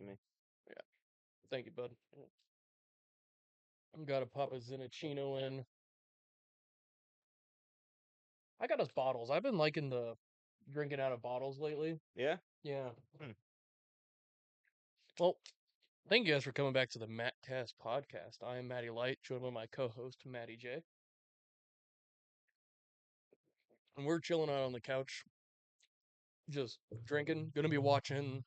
to me. Yeah. Thank you, bud. I've got to pop a Zinachino in. I got us bottles. I've been liking the drinking out of bottles lately. Yeah. Yeah. Well, thank you guys for coming back to the Mattcast podcast. I am Matty Light, joined by my co-host Matty J. And we're chilling out on the couch, just drinking. Gonna be watching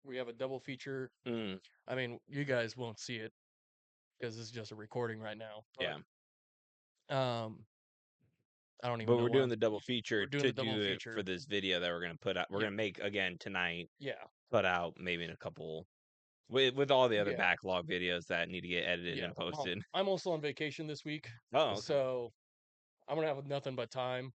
we have a double feature. Mm. I mean, you guys won't see it because this is just a recording right now. Yeah. I don't even But know we're why doing the double feature we're doing to the double do it feature. for this video that we're gonna put out. We're Yeah. gonna make again tonight. Yeah. Put out maybe in a couple with all the other Yeah. backlog videos that need to get edited Yeah. and posted. I'm also on vacation this week, Oh, okay. so I'm gonna have nothing but time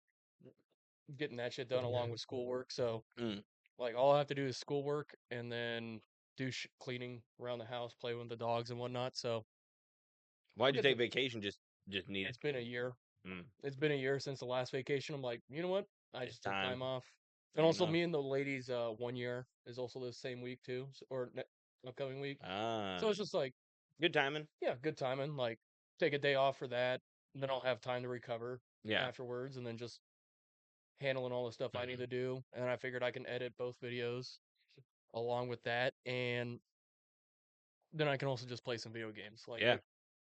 getting that shit done along with schoolwork. So Mm. like all I have to do is schoolwork and then do cleaning around the house, play with the dogs and whatnot. So Why'd you take vacation? Just need it's been a year. Mm. It's been a year since the last vacation. I'm like, you know what? I It's just took time. time off. Fair And also, enough. me and the ladies, 1 year is also the same week too, or upcoming week. So it's just like good timing. Yeah, good timing. Like take a day off for that, and then I'll have time to recover afterwards, and then just handling all the stuff I need to do. And I figured I can edit both videos along with that, and then I can also just play some video games. Like, Yeah.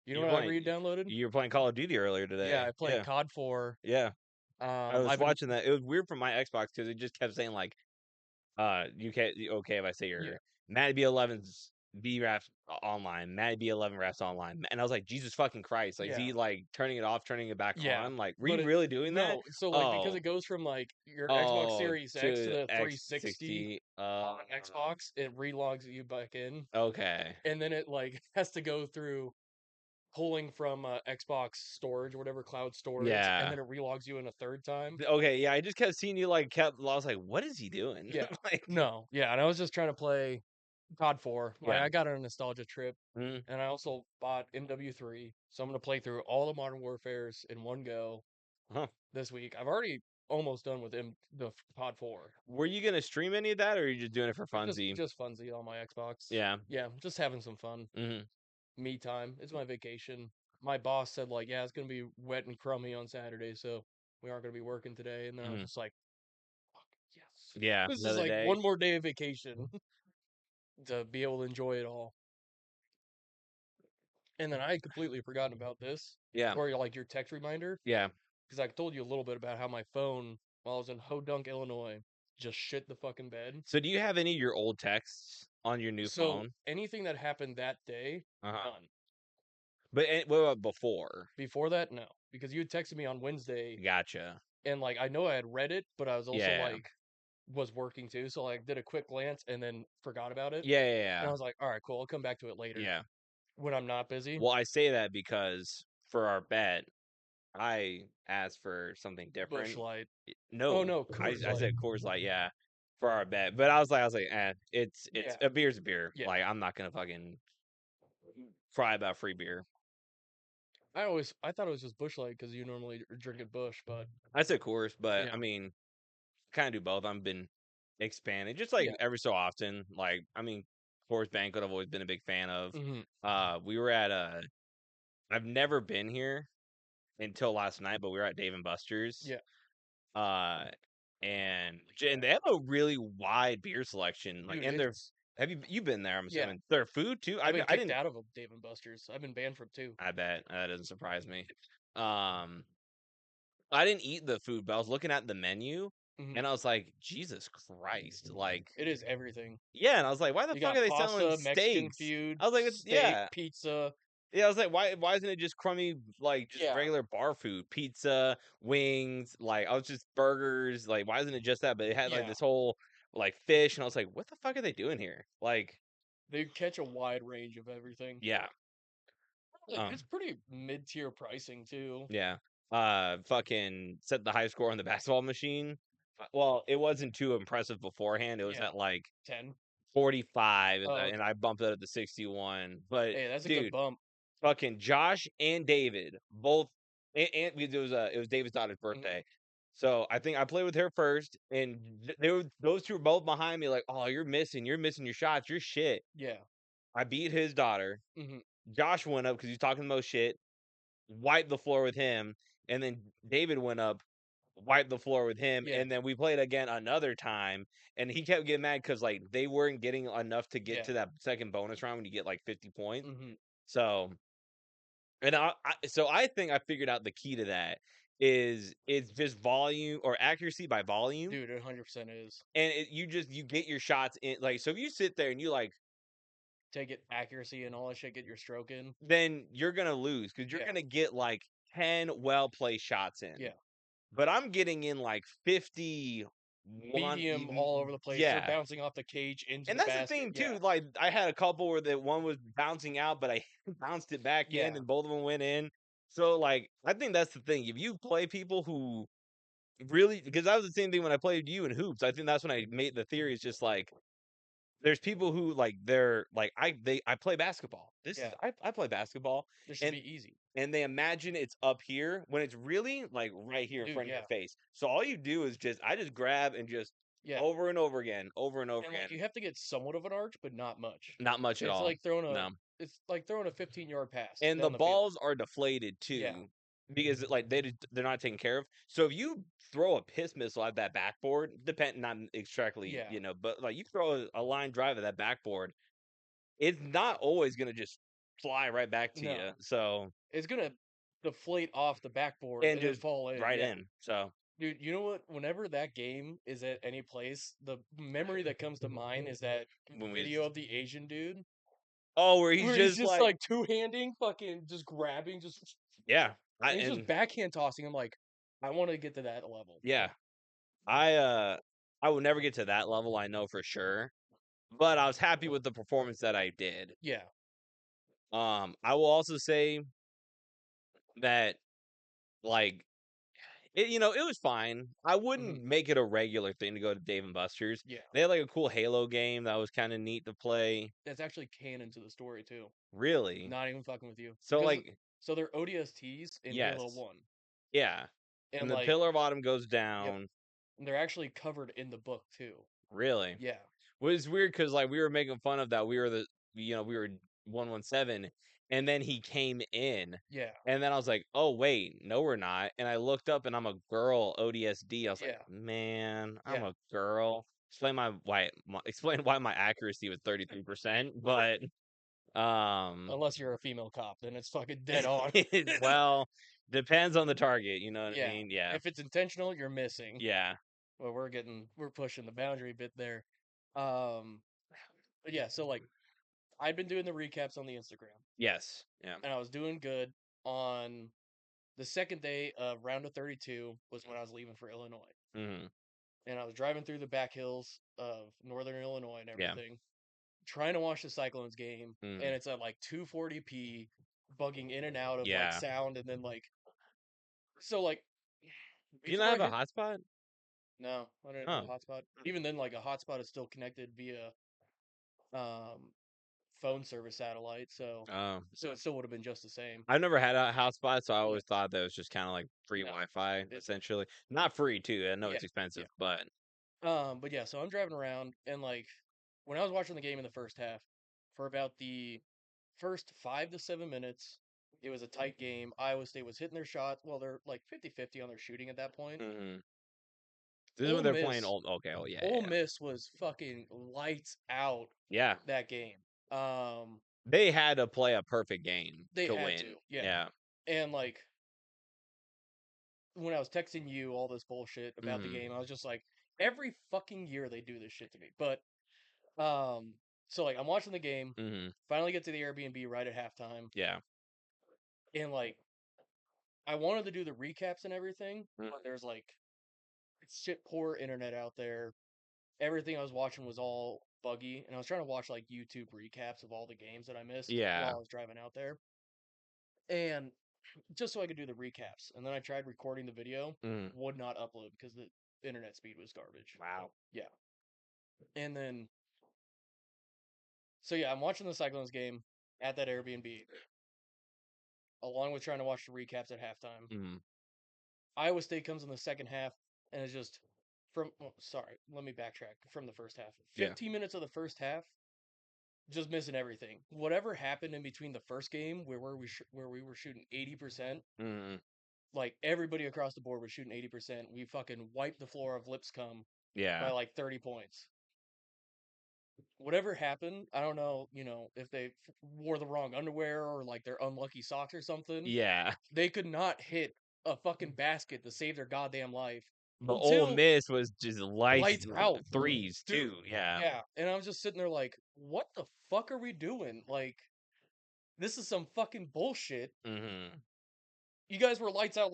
you know what I re-downloaded? You were playing Call of Duty earlier today. Yeah, I played COD 4. Yeah. I was I've been watching that. It was weird from my Xbox because it just kept saying like, you can't. Okay, if I say your Maddie B11's B-Raps online, Maddie B11 Raps online, and I was like, Jesus fucking Christ! Like, is he like turning it off, turning it back on? Like, were you really doing that? No, so like because it goes from like your Xbox Series X to to the 360 X60 on Xbox, it relogs you back in. Okay. And then it like has to go through pulling from Xbox storage or whatever, cloud storage, and then it relogs you in a third time. Okay, yeah, I just kept seeing you like I was like, what is he doing? Yeah. Like, No, yeah, and I was just trying to play COD 4. Like I got on a nostalgia trip, and I also bought MW3, so I'm gonna play through all the Modern Warfares in one go this week. I've already almost done with the COD 4. Were you gonna stream any of that, or are you just doing it for funsies? Just funsies on my Xbox. Yeah. Yeah, just having some fun. Me time. It's my vacation. My boss said like, yeah, it's gonna be wet and crummy on Saturday, so we aren't gonna be working today. And then I was just like, fuck, yes. Yeah. This is like one more day of vacation to be able to enjoy it all. And then I had completely forgotten about this. Yeah. Or like your text reminder. Yeah. Because I told you a little bit about how my phone, while I was in Hodunk, Illinois, just shit the fucking bed. So do you have any of your old texts on your new phone? Anything that happened that day, none. But what about before? Before that, no. Because you had texted me on Wednesday. Gotcha. And like I know I had read it, but I was also like was working too, so like did a quick glance and then forgot about it. Yeah. And I was like, all right, cool, I'll come back to it later. Yeah. When I'm not busy. Well, I say that because for our bet, I asked for something different. Busch Light. No. Oh no, I said Coors Light, yeah. For our bet. But I was like, it's a beer's a beer. Yeah. Like I'm not gonna fucking cry about free beer. I thought it was just Busch Light because you normally are drinking Busch, but I said Coors, but I mean, kind of do both. I've been expanding just like every so often. Like I mean, Coors Banquet I've always been a big fan of. We were at I've never been here until last night, but we were at Dave and Buster's. Yeah. And they have a really wide beer selection. Like, dude, and have you been there? I'm assuming their food too. I've been kicked out of a Dave and Buster's. I've been banned from 2. I bet that doesn't surprise me. I didn't eat the food, but I was looking at the menu and I was like, Jesus Christ! Like, it is everything. Yeah, and I was like, why the fuck are they selling steaks? Mexican food, I was like, steak, pizza. Yeah, I was like, why isn't it just crummy, like just regular bar food, pizza, wings, like I was just burgers, like why isn't it just that? But it had like this whole like fish, and I was like, what the fuck are they doing here? Like they catch a wide range of everything. Yeah, it's pretty mid-tier pricing too. Yeah, fucking set the high score on the basketball machine. Well, it wasn't too impressive beforehand. It was at like 10. 45, and I bumped it up to 61. But hey, that's a good bump. Fucking Josh and David both, and it was David's daughter's birthday, So I think I played with her first, and those two were both behind me, like, "Oh, you're missing your shots, you're shit." Yeah. I beat his daughter. Mhm. Josh went up because he's talking the most shit, wiped the floor with him, and then David went up, wiped the floor with him, Yeah. and then we played again another time, and he kept getting mad because like they weren't getting enough to get Yeah. to that second bonus round when you get like 50 points. Mhm. So, and I think I figured out the key to that is it's just volume or accuracy by volume, Dude, it 100% is. and you get your shots in like so if you sit there and you like Take it accuracy and all that shit, get your stroke in. then you're gonna lose because you're Yeah. gonna get like 10 well placed shots in. Yeah. But I'm getting in like 50 one Medium all over the place. They're yeah. bouncing off the cage into And the that's the basket. thing Yeah. too. Like I had a couple where the one was bouncing out, but I bounced it back in, Yeah. and both of them went in. So like I think that's the thing. If you play people who really, because that was the same thing when I played you in hoops. I think that's when I made the theory is just like there's people who like they're like I play basketball. This is Yeah. I play basketball, This should and be easy. they imagine it's up here when it's really like right here in Dude, front of your yeah. face. So all you do is I just grab and just Yeah. over and over again, over and over And again. like you have to get somewhat of an arch, but not much. Not much at It's all. like throwing a No. it's like throwing a 15-yard pass And the down the field. balls are deflated Yeah. too because like they're not taken care of. So if you throw a piss missile at that backboard, depend not exactly, Yeah. but like you throw a line drive at that backboard, it's not always gonna just fly right back to you. No. So It's gonna deflate off the backboard and and then just fall in. right Yeah. in. So Dude, you know what? Whenever that game is at any place, the memory that comes to mind is that when we video of the Asian dude where he's where he's just just like like two-handing, fucking just grabbing, just yeah, and he's just backhand tossing. I'm like, I want to get to that level. yeah. I I will never get to that level, I know for sure. But I was happy with the performance that I did. Yeah. I will also say that like it was fine. I Hmm. wouldn't make it a regular thing to go to Dave and Buster's. Yeah. They had like a cool Halo game that was kind of neat to play. That's actually canon to the story too. Really? Not even fucking with you. So Because like so they're ODSTs in Halo yes. 1. Yeah. And And the like, Pillar of Autumn goes yep. down. And they're actually covered in the book too. Really? Yeah. Well, it's weird because like we were making fun of that. We were we were 117, and then he came in, Yeah. and then I was like, oh wait, no, we're not. And I looked up, and I'm a girl ODSD. I was like, Yeah. man, I'm Yeah. a girl. Explain why my accuracy was 33%, but Unless you're a female cop, then it's fucking dead on. well, depends on the target. You know what I Yeah. mean? Yeah, If it's intentional, you're missing. yeah, Well, we're pushing the boundary a bit there. Um, but yeah, so like I'd been doing the recaps on the Instagram, yes, yeah. and I was doing good on the second day of round of 32 was when I was leaving for Illinois. Hmm. And I was driving through the back hills of northern Illinois and Yeah. everything, trying to watch the Cyclones game, and Hmm. it's at like 240p, bugging in and out of like Yeah. sound, and then like so like Do you not before I have a hit hotspot? no, I didn't have a Oh. hotspot. Even then, like a hotspot is still connected via um phone service satellite, Oh. so it still would have been just the same. I've never had a hotspot, so I Yeah, always thought that was just kind of like free no, Wi-Fi, it essentially. Not free too. I know yeah it's expensive, yeah. but But yeah, so I'm driving around and like when I was watching the game in the first half, for about the first 5 to 7 minutes, it was a tight game. Iowa State was hitting their shots. Well, they're like 50-50 on their shooting at that point. mhm. This is Ole when they're playing Miss, old. Okay, oh yeah, Ole yeah, Miss was fucking lights out yeah. that game. Um, They had to play a perfect game they to had win. to, yeah. Yeah. And like when I was texting you all this bullshit about the Hmm. game, I was just like, every fucking year they do this shit to me. But um, so like I'm watching the game, Hmm. finally get to the Airbnb right at halftime, Yeah. and like I wanted to do the recaps and everything, Mm. but there's like shit poor internet out there. Everything I was watching was all buggy, and I was trying to watch like YouTube recaps of all the games that I missed while Yeah. I was driving out there, and just so I could do the recaps. And then I tried recording the video, Mm. would not upload because the internet speed was garbage. Wow. Yeah, and then so yeah, I'm watching the Cyclones game at that Airbnb, along with trying to watch the recaps at halftime. Hmm. Iowa State comes in the second half, and it's just sorry, let me backtrack from the first half. Yeah. 15 minutes of the first half, just missing everything. Whatever happened in between the first game where we were shooting 80%, Mm-hmm. like everybody across the board was shooting 80%. We fucking wiped the floor of Lipscomb by Yeah. like 30 points. Whatever happened, I don't know, if they wore the wrong underwear or like their unlucky socks or something. Yeah. They could not hit a fucking basket to save their goddamn life But Ole until Miss was just lights lights out, threes dude. too. Yeah. Yeah, and I was just sitting there like, what the fuck are we doing? Like, this is some fucking bullshit. Mm-hmm. You guys were lights out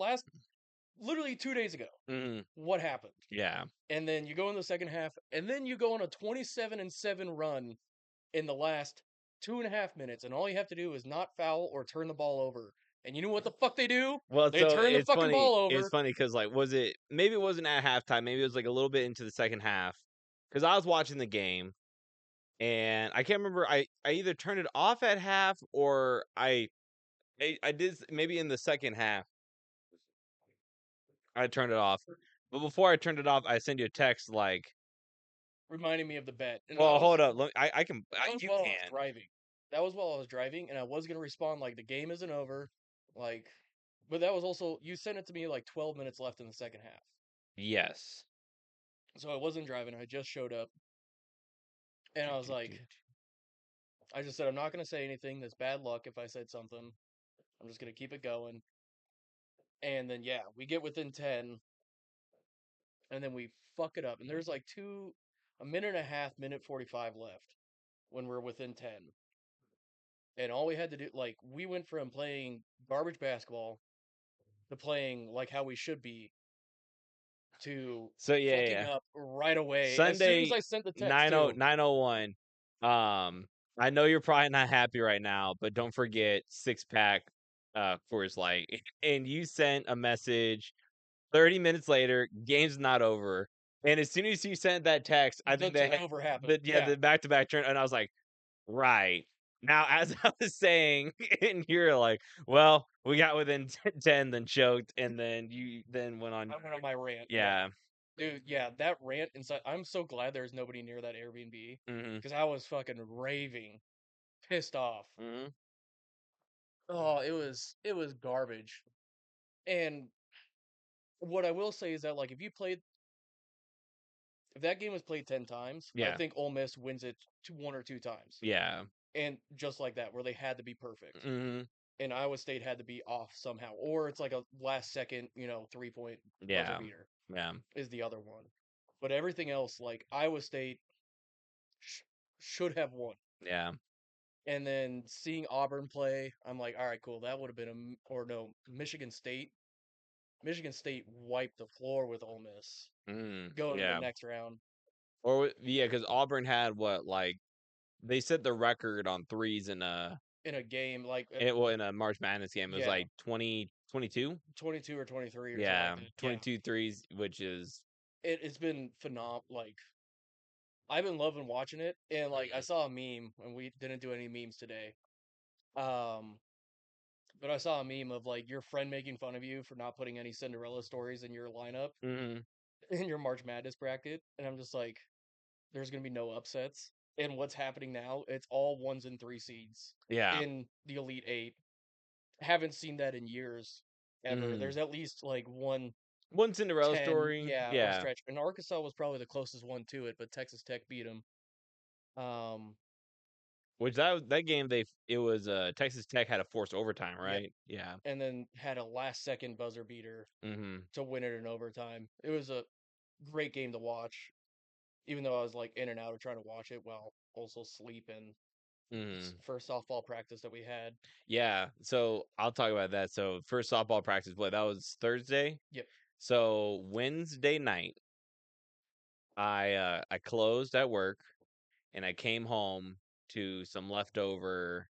literally 2 days ago. Mm-hmm. What happened? Yeah. And then you go in the second half, and then you go on a 27-7 run in the last 2.5 minutes, and all you have to do is not foul or turn the ball over. And you know what the fuck they do? Well, They so turn the it's fucking funny. ball It's over. funny because like, maybe it wasn't at halftime. Maybe it was like a little bit into the second half. Because I was watching the game, and I can't remember. I either turned it off at half or I did maybe in the second half. I turned it off. But before I turned it off, I sent you a text like, Reminding me of the bet. And "Well, hold up. I can. that was You while I was can. driving. That was while I was driving, and I was gonna respond like the game isn't over, like. But that was also you sent it to me like 12 minutes left in the second half, Yes. so I wasn't driving. I just showed up, and I was like, I just said I'm not gonna say anything. That's bad luck if I said something. I'm just gonna keep it going. And then yeah, we get within 10, and then we fuck it up. And there's like a minute and a half, minute 45 left when we're within 10. And all we had to do, like, we went from playing garbage basketball to playing like how we should be to So yeah. fucking up right away as soon as Sunday I sent the text 90 too. 901. I know you're probably not happy right now, but don't forget 6-pack Coors Light. And you sent a message 30 minutes later, game's not over. And as soon as you sent that text, I The think they had turnover happened. the back-to-back turn, and I was like, right. Now, as I was saying, and you're like, well, we got within 10, then choked, and then you then went on. I went on my rant. Yeah. Dude, yeah, that rant inside. I'm so glad there's nobody near that Airbnb Mm-hmm. because I was fucking raving, pissed off. Mm-hmm. Oh, it was garbage. And what I will say is that like if that game was played 10 times, I Yeah. think Ole Miss wins it one or two times. Yeah. And just like that, where they had to be perfect. Mm-hmm. And Iowa State had to be off somehow. Or it's like a last second, 3-point buzzer Yeah. beater Yeah. is the other one. But everything else, like Iowa State sh- should have won. Yeah. And then seeing Auburn play, I'm like, all right, cool. That would have been or no, Michigan State. Michigan State wiped the floor with Ole Miss going to the Yeah. next round Or yeah, because Auburn had what, like, they set the record on threes in a game like in a March Madness game. It was yeah, like 22. 22 or 23 or something like Yeah, that. Yeah, 22 threes, which is it's been phenomenal. Like I've been loving watching it, and like I Mhm. saw a meme, and we didn't do any memes today. Um, but I saw a meme of like your friend making fun of you for not putting any Cinderella stories in your lineup Mhm. in your March Madness bracket, and I'm just like, there's gonna be no upsets. And what's happening now? It's all ones and three seeds Yeah. in the Elite Eight. Haven't seen that in years, ever. Mhm. There's at least like one One Cinderella 10, story. yeah, or Yeah. stretch. And Arkansas was probably the closest one to it, but Texas Tech beat them. Um, Which that game it was Texas Tech had a forced overtime, yep. right? Yeah. And then had a last second buzzer beater Mhm. to win it in overtime. It was a great game to watch, even though I was like in and out of trying to watch it while also sleeping. Mhm. First softball practice that we had. Yeah. So I'll talk about that. So first softball practice, what, that was Thursday? Yep. So Wednesday night, I closed at work and I came home to some leftover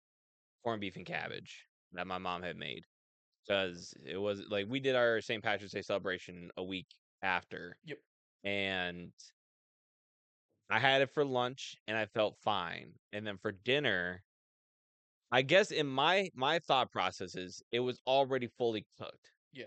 corned beef and cabbage that my mom had made because it was like we did our St. Patrick's Day celebration a week after, Yep. and I had it for lunch and I felt fine. And then for dinner, I guess in my thought processes, it was already fully cooked. Yeah.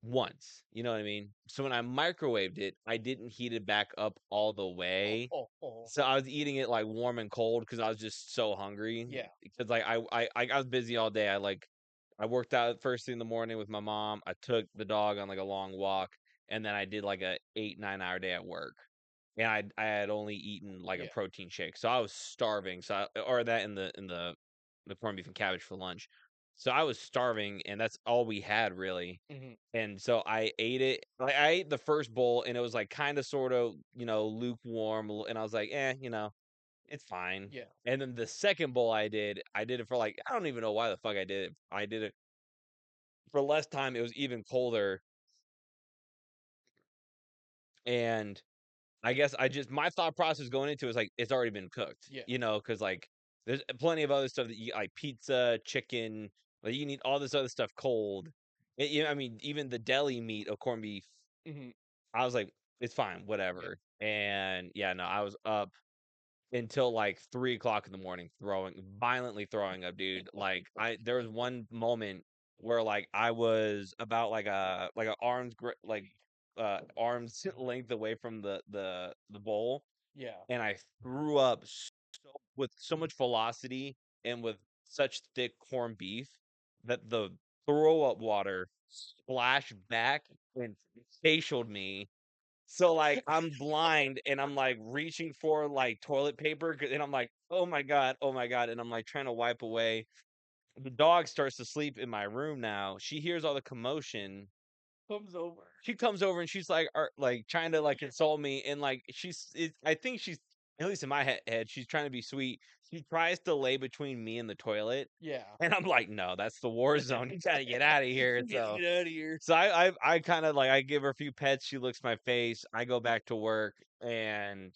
once. You know what I mean? So when I microwaved it, I didn't heat it back up all the way. Oh. So I was eating it like warm and cold because I was just so hungry. Yeah. Because like I was busy all day. I worked out first thing in the morning with my mom. I took the dog on like a long walk, and then I did like a 8-9 hour day at work. And I had only eaten like a Yeah. protein shake, so I was starving. Or that in the corned beef and cabbage for lunch. So I was starving, and that's all we had really. Mm-hmm. And so I ate it. Like I ate the first bowl, and it was like kind of sort of lukewarm, and I was like, it's fine. Yeah. And then the second bowl I did it for like I don't even know why the fuck I did it. I did it for less time. It was even colder, and I guess my thought process going into it was like it's already been cooked, Yeah. because like there's plenty of other stuff that you like pizza, chicken, like you need all this other stuff cold. I mean, even the deli meat of corned beef, Mm-hmm. I was like, it's fine, Yeah. whatever. And yeah, no, I was up until like 3 o'clock in the morning, violently throwing up, dude. Like there was one moment where like I was about like a arms length away from the bowl, Yeah. and I threw up with so much velocity and with such thick corned beef that the throw up water splashed back and facialed me. So like I'm blind and I'm like reaching for like toilet paper and I'm like, oh my God. And I'm like trying to wipe away. The dog starts to sleep in my room now. She hears all the commotion. Comes over. She comes over and she's like trying to like console me, and like I think she's, at least in my head, she's trying to be sweet. She tries to lay between me and the toilet, Yeah. and I'm like, no, that's the war zone. You gotta get out of here. Get out of here. So I kind of like I give her a few pets. She licks my face. I go back to work, and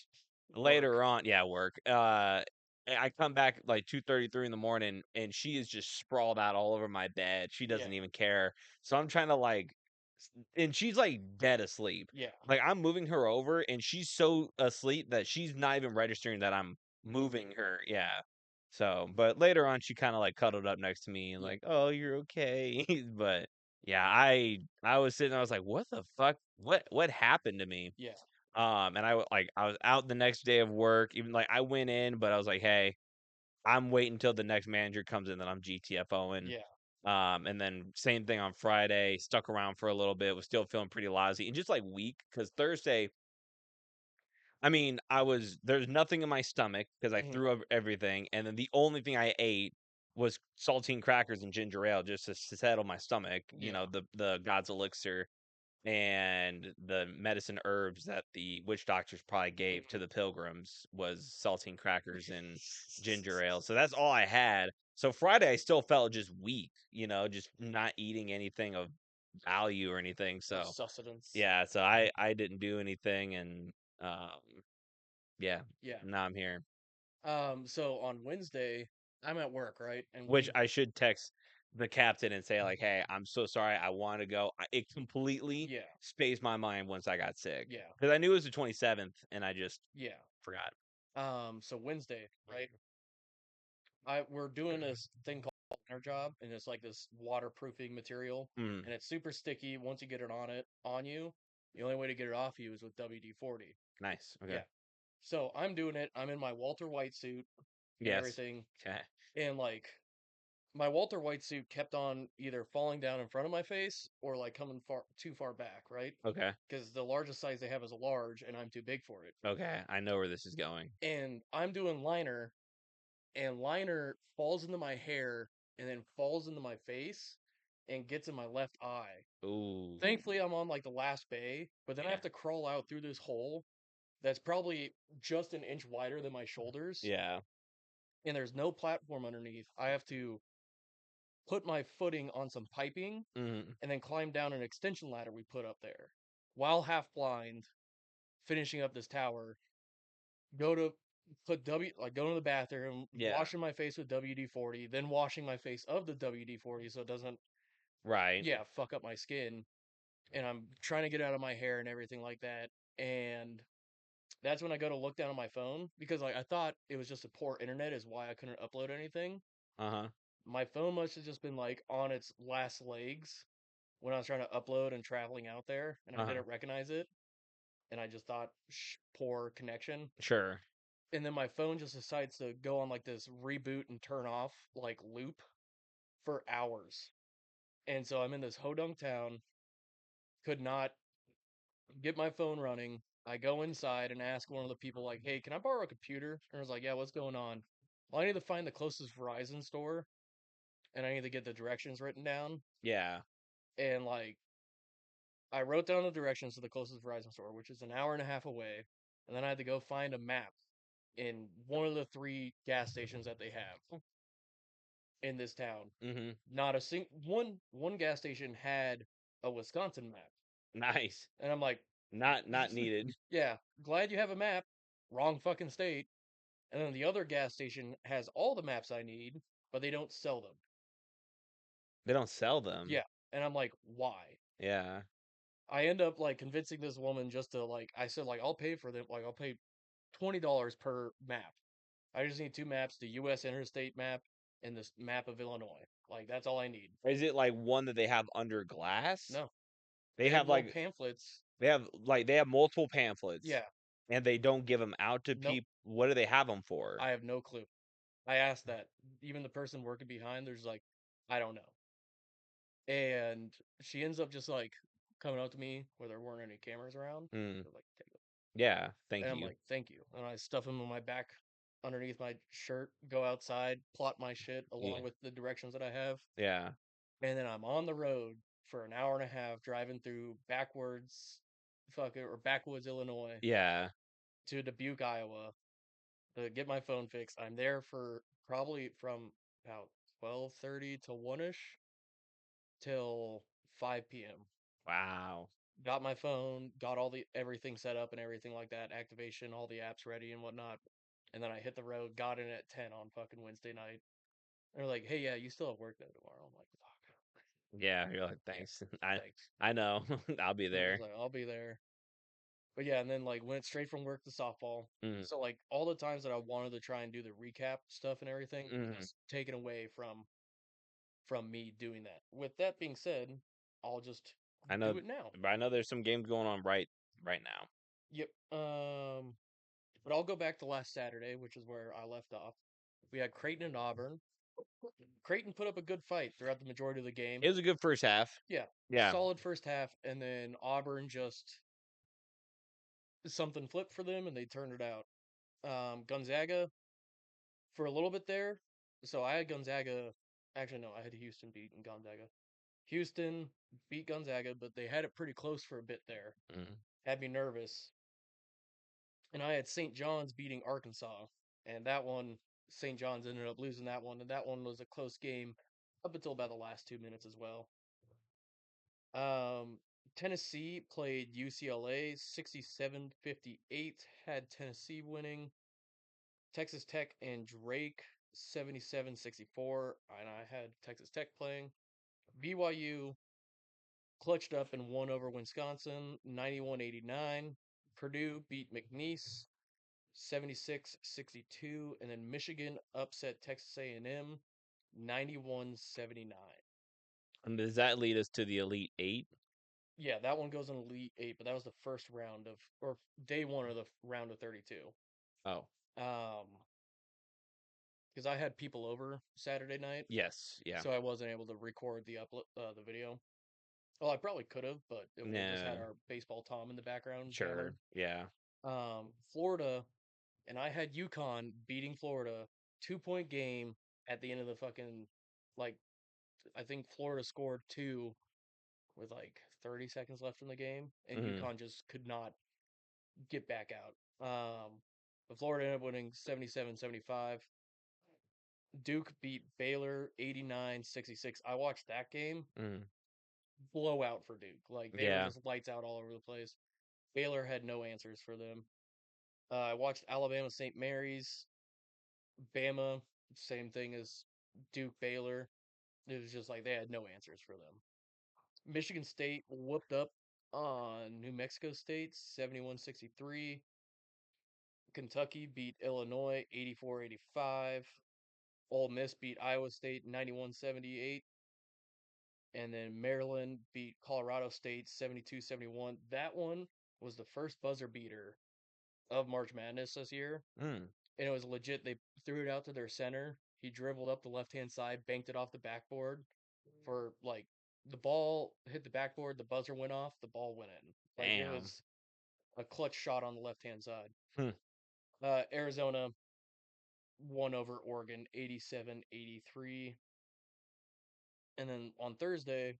later on, yeah, work. I come back like 2:33 in the morning, and she is just sprawled out all over my bed. She Yeah. doesn't even care. So I'm trying to and she's like dead asleep. Yeah. Like I'm moving her over, and she's so asleep that she's not even registering that I'm moving her. Yeah. So, but later on, she kind of like cuddled up next to me and Yeah. like, "Oh, you're okay." But yeah, I was sitting, I was like, "What the fuck? What happened to me?" Yeah. And I was out the next day of work. Even like I went in, but I was like, "Hey, I'm waiting until the next manager comes in, then I'm GTFOing." Yeah. And then same thing on Friday. Stuck around for a little bit. Was still feeling pretty lousy and just like weak because Thursday. I mean, there's nothing in my stomach because I Mm-hmm. threw up everything, and then the only thing I ate was saltine crackers and ginger ale just to settle my stomach. You Yeah. know, the God's elixir and the medicine herbs that the witch doctors probably gave to Mm-hmm. the pilgrims was saltine crackers and ginger ale. So that's all I had. So Friday I still felt just weak, just not eating anything of value or anything. Of So sustenance. yeah, so I didn't do anything, and yeah, Yeah. now I'm here. So on Wednesday, I'm at work, right? And Which we I should text the captain and say like, Mhm. "Hey, I'm so sorry. I want to go." It completely Yeah. spaced my mind once I got sick Yeah. because I knew it was the 27th and I just Yeah. forgot. So Wednesday, right? We're doing this thing called our job, and it's like this waterproofing material, Mm, and it's super sticky. Once you get it on you, the only way to get it off you is with WD-40. nice. Okay. Yeah. So I'm doing it. I'm in my Walter White suit and Yes. everything, Okay. and like my Walter White suit kept on either falling down in front of my face or like coming too far back, right? Okay. Because the largest size they have is a large, and I'm too big for it. Okay. I know where this is going. And I'm doing liner, and liner falls into my hair and then falls into my face and gets in my left eye. Ooh. Thankfully, I'm on like the last bay, but then I Yeah. have to crawl out through this hole that's probably just an inch wider than my shoulders, Yeah. and there's no platform underneath. I have to put my footing on some piping Mm, and then climb down an extension ladder we put up there while half blind, finishing up this tower. Go to go to the bathroom, yeah. washing my face with WD-40, then washing my face of the WD-40 so it doesn't, Right. yeah, fuck up my skin. And I'm trying to get out of my hair and everything like that. And that's when I go to look down on my phone because like I thought it was just a poor internet is why I couldn't upload anything. Uh huh. My phone must have just been like on its last legs, when I was trying to upload and traveling out there, and I Uh-huh. didn't recognize it, and I just thought poor connection. Sure. And then my phone just decides to go on like this reboot and turn off like loop for hours. And so I'm in this hodunk town, could not get my phone running. I go inside and ask one of the people, like, hey, can I borrow a computer? And I was like, yeah, what's going on? Well, I need to find the closest Verizon store and I need to get the directions written down. Yeah. And like, I wrote down the directions to the closest Verizon store, which is an hour and a half away. And then I had to go find a map in one of the three gas stations that they have in this town. Mm-hmm. Not a one gas station had a Wisconsin map. Nice. And I'm like, Not needed. yeah, glad you have a map. Wrong fucking state. And then the other gas station has all the maps I need, but they don't sell them. They don't sell them. Yeah. And I'm like, why? Yeah. I end up like convincing this woman just to like I said like I'll pay for them, like I'll pay $20 per map. I just need two maps, the US interstate map and this map of Illinois. Like that's all I need. Is it like one that they have under glass? No. They They have have little like pamphlets. they have multiple pamphlets Yeah. and they don't give them out to Nope. people. What do they have them for? I have no clue. I asked that. Even the person working behind, there's like, I don't know. And she ends up just like coming up to me where there weren't any cameras around. Mm. They're like, take it. Yeah, thank And I'm you. like, thank you. And I stuff them in my back underneath my shirt, go outside, plot my shit along Yeah. with the directions that I have. Yeah. And then I'm on the road for an hour and a half driving through backwoods, Illinois Yeah. to Dubuque, Iowa to get my phone fixed. I'm there for probably from about 12:30 to 1ish till 5 p.m. Wow. Got my phone, got all the everything set up and everything like that, activation, all the apps ready and whatnot. And then I hit the road, got in at 10 on fucking Wednesday night. They're like, hey, yeah, you still have work there tomorrow. I'm like, fuck. Yeah, you're like, Yeah, thanks. thanks. I know. I'll be I was there. like, I'll be there. But yeah, and then like went straight from work to softball. Mm. So like all the times that I wanted to try and do the recap stuff and everything Mm. was taken away from me doing that. With that being said, I'll just I know, do it now. but I know there's some games going on right now. Yep. But I'll go back to last Saturday, which is where I left off. We had Creighton and Auburn. Creighton put up a good fight throughout the majority of the game. It was a good first half. Yeah, Yeah. solid first half, and then Auburn just something flipped for them and they turned it out. Gonzaga for a little bit there. So I had Gonzaga. Actually, no, I had Houston beating Gonzaga. Houston beat Gonzaga, but they had it pretty close for a bit there. Mm. Had me nervous. And I had St. John's beating Arkansas. And that one, St. John's ended up losing that one. And that one was a close game up until about the last 2 minutes as well. Um, Tennessee played UCLA 67-58, had Tennessee winning. Texas Tech and Drake 77-64, and I had Texas Tech playing. BYU clutched up and won over Wisconsin 91-89. Purdue beat McNeese 76-62, and then Michigan upset Texas A&M 91-79. And does that lead us to the Elite Eight? Yeah, that one goes in Elite 8, but that was the first round of or day 1 of the round of 32. Oh, Um because I had people over Saturday night, yes. Yeah. so I wasn't able to record the video. Well, I probably could have, but it would have just had Nah. our baseball Tom in the background yelling. Sure. Yeah. Florida, and I had UConn beating Florida, 2-point game at the end of the fucking like I think Florida scored two with like 30 seconds left in the game, and Hmm. UConn just could not get back out. But Florida ended up winning 77-75. Duke beat Baylor 89-66. I watched that game. Mm. Blowout for Duke. Like they were Yeah. just lights out all over the place. Baylor had no answers for them. I watched Alabama St. Mary's. Bama, same thing as Duke Baylor. It was just like they had no answers for them. Michigan State whooped up on New Mexico State 71-63. Kentucky beat Illinois 84-85. Ole Miss beat Iowa State 91-78. And then Maryland beat Colorado State 72-71. That one was the first buzzer beater of March Madness this year. Mm. And it was legit. They threw it out to their center. He dribbled up the left-hand side, banked it off the backboard for like the ball hit the backboard, the buzzer went off, the ball went in. Like it Damn. was a clutch shot on the left-hand side. Hmm. Arizona won over Oregon 87-83. And then on Thursday,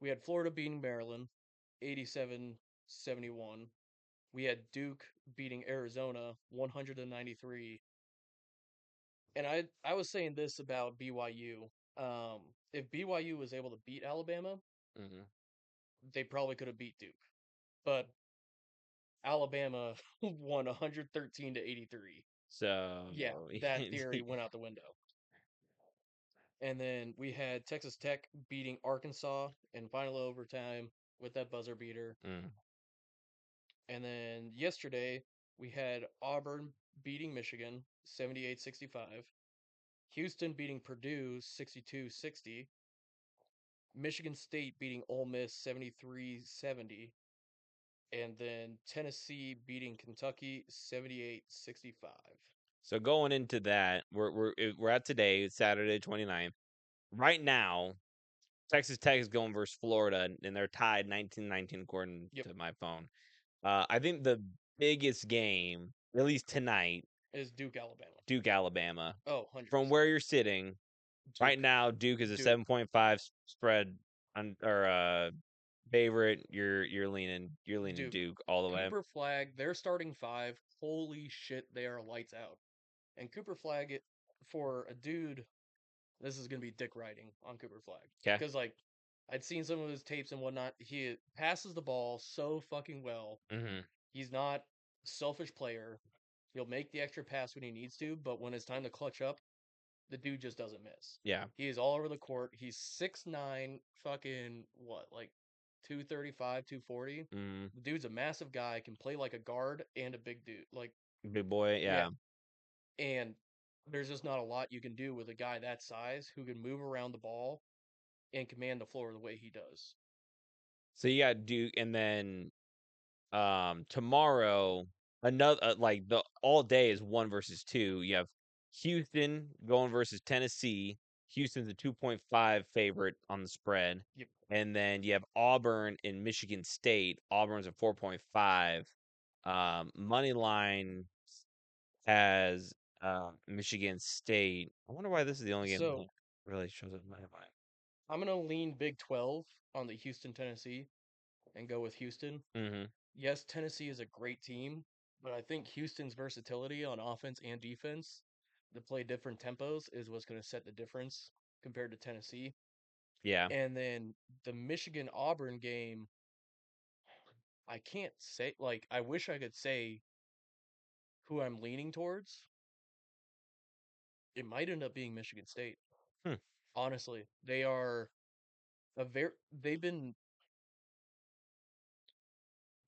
we had Florida beating Maryland 87-71. We had Duke beating Arizona 193. And I was saying this about BYU. If BYU was able to beat Alabama, Mm-hmm. they probably could have beat Duke. But Alabama won 113-83. So Yeah, that theory went out the window. And then we had Texas Tech beating Arkansas in final overtime with that buzzer beater. Mm. And then yesterday we had Auburn beating Michigan 78-65, Houston beating Purdue 62-60, Michigan State beating Ole Miss 73-70, and then Tennessee beating Kentucky 78-65. So going into that, we're at today, it's Saturday 29th. Right now, Texas Tech is going versus Florida, and they're tied 19-19 according Yep, to my phone. I think the biggest game, at least tonight, is Duke Alabama. Duke Alabama. Oh, From 100%. where you're sitting right Duke. now, Duke is a Duke. 7.5 spread on or favorite. You're leaning Duke. Duke all the way. Cooper Flag, their starting five. Holy shit, they are lights out. And Cooper Flag, for a dude, this is gonna be dick riding on Cooper Flag Okay. because like I'd seen some of his tapes and whatnot. He passes the ball so fucking well. Mm-hmm. He's not a selfish player. He'll make the extra pass when he needs to, but when it's time to clutch up, the dude just doesn't miss. Yeah. He is all over the court. He's 6'9", fucking what, like 235, 240. Mm-hmm. The dude's a massive guy, can play like a guard and a big dude. Like, Big boy. yeah. Yeah. And there's just not a lot you can do with a guy that size who can move around the ball and command the floor the way he does. So you got Duke, and then tomorrow another like the all day is 1 versus 2. You have Houston going versus Tennessee. Houston's a 2.5 favorite on the spread. Yep. And then you have Auburn and Michigan State. Auburn's a 4.5. Money line has Michigan State. I wonder why this is the only game So that really shows up in my mind. I'm gonna lean Big 12 on the Houston Tennessee and go with Houston. Mm-hmm. Yes, Tennessee is a great team, but I think Houston's versatility on offense and defense to play different tempos is what's going to set the difference compared to Tennessee. Yeah. And then the Michigan Auburn game, I can't say, like, I wish I could say who I'm leaning towards. It might end up being Michigan State. Hmm. Honestly, they are they've been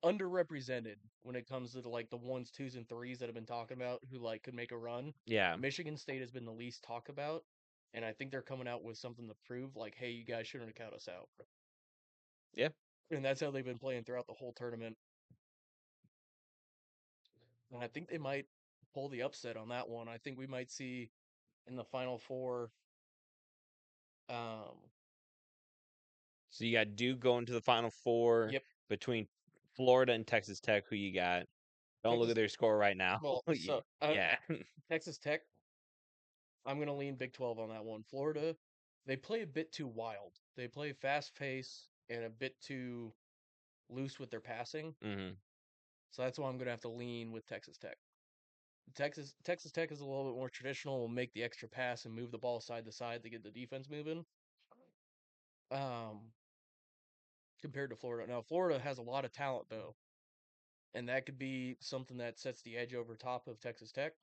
underrepresented when it comes to like the ones, twos, and threes that have been talking about who like could make a run. Yeah. Michigan State has been the least talked about, and I think they're coming out with something to prove. Like, hey, you guys shouldn't have count us out, Yeah. and that's how they've been playing throughout the whole tournament. And I think they might pull the upset on that one. I think we might see in the Final Four. Um, So you got Duke going to the Final Four yep, between Florida and Texas Tech. Who you got? Don't look Texas. at their score right now. Well, so Yeah. Texas Tech. I'm gonna lean Big 12 on that one. Florida, they play a bit too wild. They play fast pace and a bit too loose with their passing. Mm-hmm. So that's why I'm gonna have to lean with Texas Tech. Texas Tech is a little bit more traditional. Will make the extra pass and move the ball side to side to get the defense moving. Um, Compared to Florida. Now Florida has a lot of talent though, and that could be something that sets the edge over top of Texas Tech.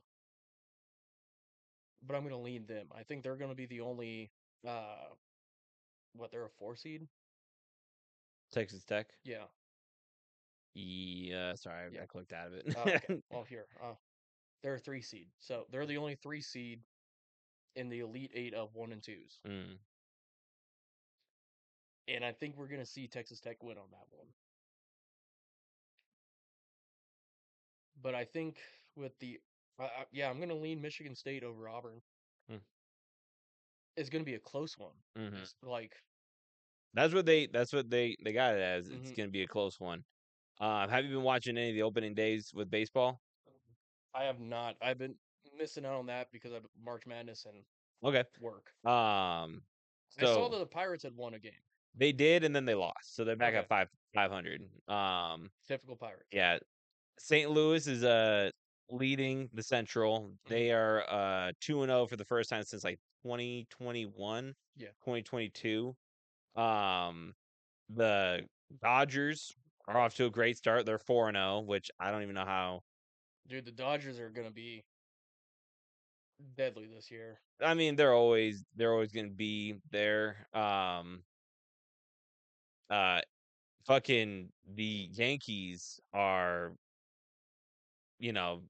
But I'm gonna lean them. I think they're gonna be the only they're a 4 seed? Texas Tech. Yeah. Yeah. Sorry, Yeah. I clicked out of Oh, okay. it. Well, here. They're a 3 seed. So they're the only 3 seed in the Elite Eight of one and twos. Mm. And I think we're going to see Texas Tech win on that one. But I think with the I'm going to lean Michigan State over Auburn. Hmm. It's going to be a close one. Mm-hmm. It's like That's what they got it as. It's mm-hmm. going to be a close one. Have you been watching any of the opening days with baseball? I have not. I've been missing out on that because of March Madness and Okay. work. Um, I saw so that the Pirates had won a game. they did, and then they lost, so they're back Okay. at 500. Typical Pirates. Yeah, St. Louis is leading the Central. Mm-hmm. They are 2-0 for the first time since like 2021, Yeah. 2022. The Dodgers are off to a great start. They're 4-0, which I don't even know how. Dude, the Dodgers are going to be deadly this year. I mean, they're always going to be there. Uh fucking the Yankees are, you know,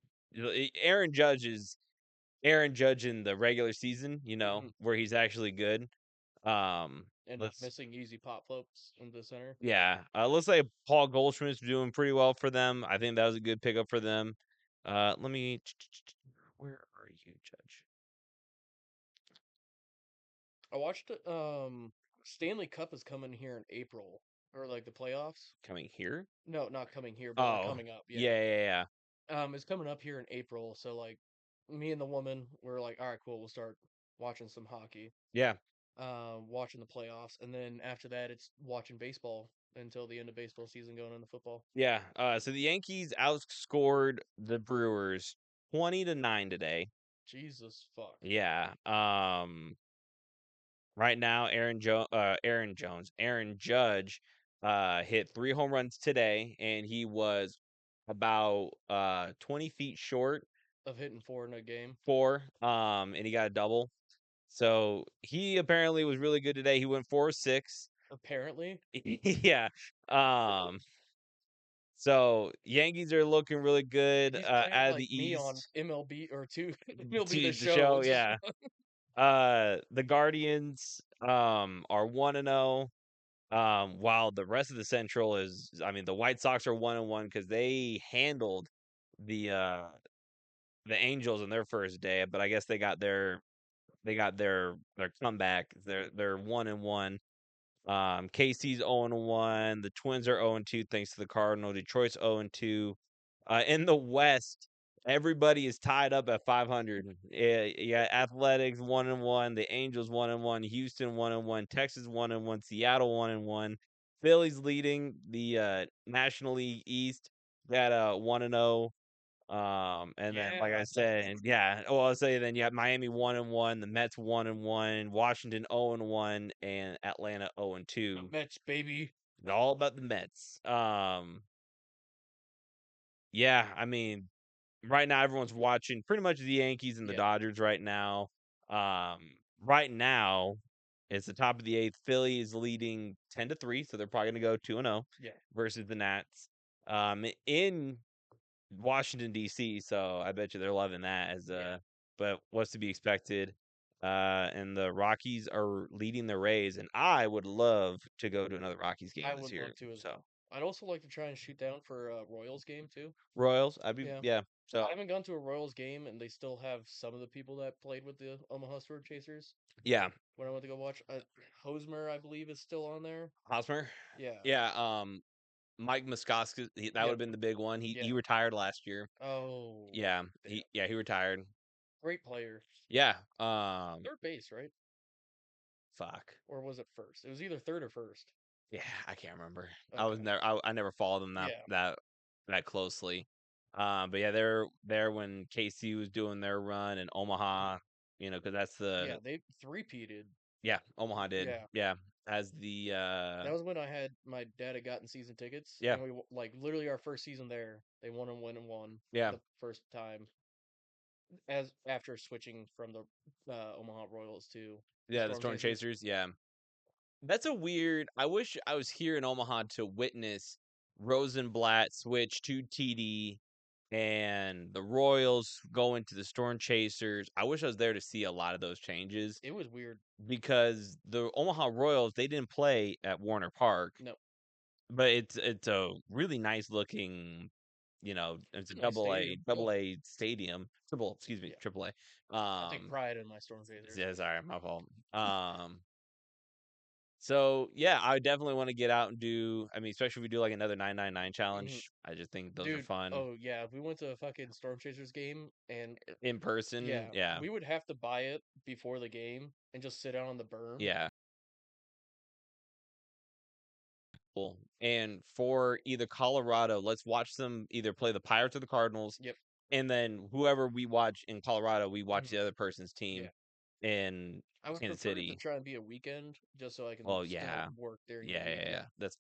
Aaron Judge is Aaron Judge in the regular season, Mm-hmm. where he's actually good. Um, And not let's missing easy pop flips in the center. yeah, looks like Paul Goldschmidt's doing pretty well for them. I think that was a good pickup for them. Let me. Where are you, Judge? I watched Stanley Cup is coming here in April or like the playoffs. Coming here? No, not coming here, but like Oh, coming up. Yeah. yeah. It's coming up here in April, so like me and the woman we're like, all right, cool, we'll start watching some hockey. Yeah. Watching the playoffs, and then after that, it's watching baseball until the end of baseball season, going into football. Yeah. So the Yankees outscored the Brewers 20-9 today. Jesus fuck. Yeah. Right now, Aaron Judge, hit 3 home runs today, and he was about 20 feet short Of hitting four in a game. and he got a double. So he apparently was really good today. He went 4-6. Apparently, Yeah. Um. So Yankees are looking really good he's kind of out of like the me on East. MLB or two MLB the To the show. show, It's just yeah. The Guardians are 1-0. While the rest of the Central is, I mean, the White Sox are 1-1 because they handled the Angels in their first day, but I guess they got their comeback. They're 1-1. KC's 0-1. The Twins are 0-2 thanks to the Cardinal. Detroit's 0-2. In the West, everybody is tied up at 500. Yeah, Athletics 1-1. The Angels 1-1. Houston 1-1. Texas 1-1. Seattle 1-1. Philly's leading the National League East at 1-0. And then, like I said, and yeah, well, I'll say then you have Miami 1-1, the Mets 1-1, Washington 0-1, and Atlanta 0-2. Mets, baby. It's all about the Mets. Yeah, I mean, right now everyone's watching pretty much the Yankees and the Yeah, Dodgers right now. Right now, it's the top of the eighth. Philly is leading 10-3, so they're probably gonna go 2-0 yeah. versus the Nats. In Washington D.C., so I bet you they're loving that but what's to be expected. And the Rockies are leading the Rays, and I would love to go to another Rockies game I this would year. love to as So well. I'd also like to try and shoot down for a Royals game too. Royals, I'd be Yeah. yeah. So I haven't gone to a Royals game, and they still have some of the people that played with the Omaha Storm Chasers yeah, when I went to go watch. Hosmer, I believe, is still on there. Hosmer, Yeah. yeah. Mike Muskoska, that would Yep. have been the big one. He Yeah. retired last year. Oh. Yeah, Damn. he retired. Great player. Yeah. Third base, right? Fuck. Or was it first? It was either third or first. Yeah, I can't remember. Okay. I never followed them that Yeah. that closely. But yeah, they're there when KC was doing their run in Omaha, because that's Yeah, the they three-peated. yeah, Omaha did. Yeah. Yeah, as the That was when I had my dad had gotten season tickets, yeah, and we like literally our first season there. They won yeah, the first time as after switching from the Omaha Royals to the yeah, the Storm Storm Chasers. Chasers, yeah. That's a weird. I wish I was here in Omaha to witness Rosenblatt switch to TD and the Royals go into the Storm Chasers. I wish I was there to see a lot of those changes. It was weird because the Omaha Royals, they didn't play at Warner Park. No. But it's a really nice looking, it's a nice double A stadium. Triple A. I take pride in my Storm Chasers. Yeah, sorry, my fault. So yeah, I definitely want to get out and do. I mean, especially if we do like another 999 challenge. I just think those are fun. Oh yeah, if we went to a fucking Storm Chasers game and in person, yeah, we would have to buy it before the game and just sit out on the berm. Yeah. And for either Colorado, let's watch them either play the Pirates or the Cardinals. Yep. And then whoever we watch in Colorado, we watch the other person's team in I would Kansas prefer City. to try and be a weekend just so I can yeah. work during the week. Yeah. That's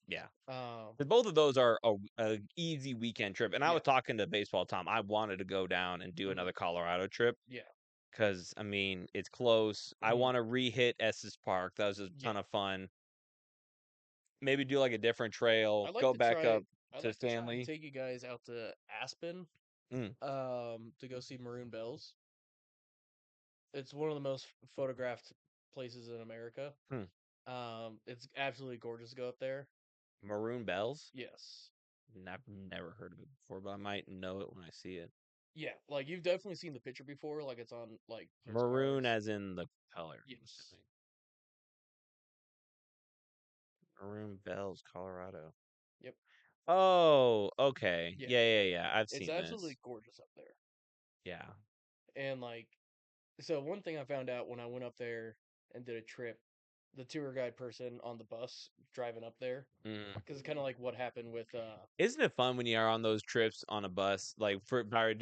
both of those are a easy weekend trip. And I was talking to Baseball Tom. I wanted to go down and do another Colorado trip. Yeah. Because, I mean, it's close. I want to re-hit Estes Park. That was a ton of fun. Maybe do like a different trail. Go back up to Stanley. Take you guys out to Aspen to go see Maroon Bells. It's one of the most photographed places in America. It's absolutely gorgeous to go up there. Maroon Bells? Yes. I've never heard of it before, but I might know it when I see it. Yeah, like you've definitely seen the picture before. Like it's on like maroon as in the color. Yes. Maroon Bells, Colorado. Yep. Oh, okay. Yeah. I've seen this. It's absolutely gorgeous up there. Yeah. And like, so one thing I found out when I went up there and did a trip, the tour guide person on the bus driving up there, because it's kind of like what happened with. Isn't it fun when you are on those trips on a bus, like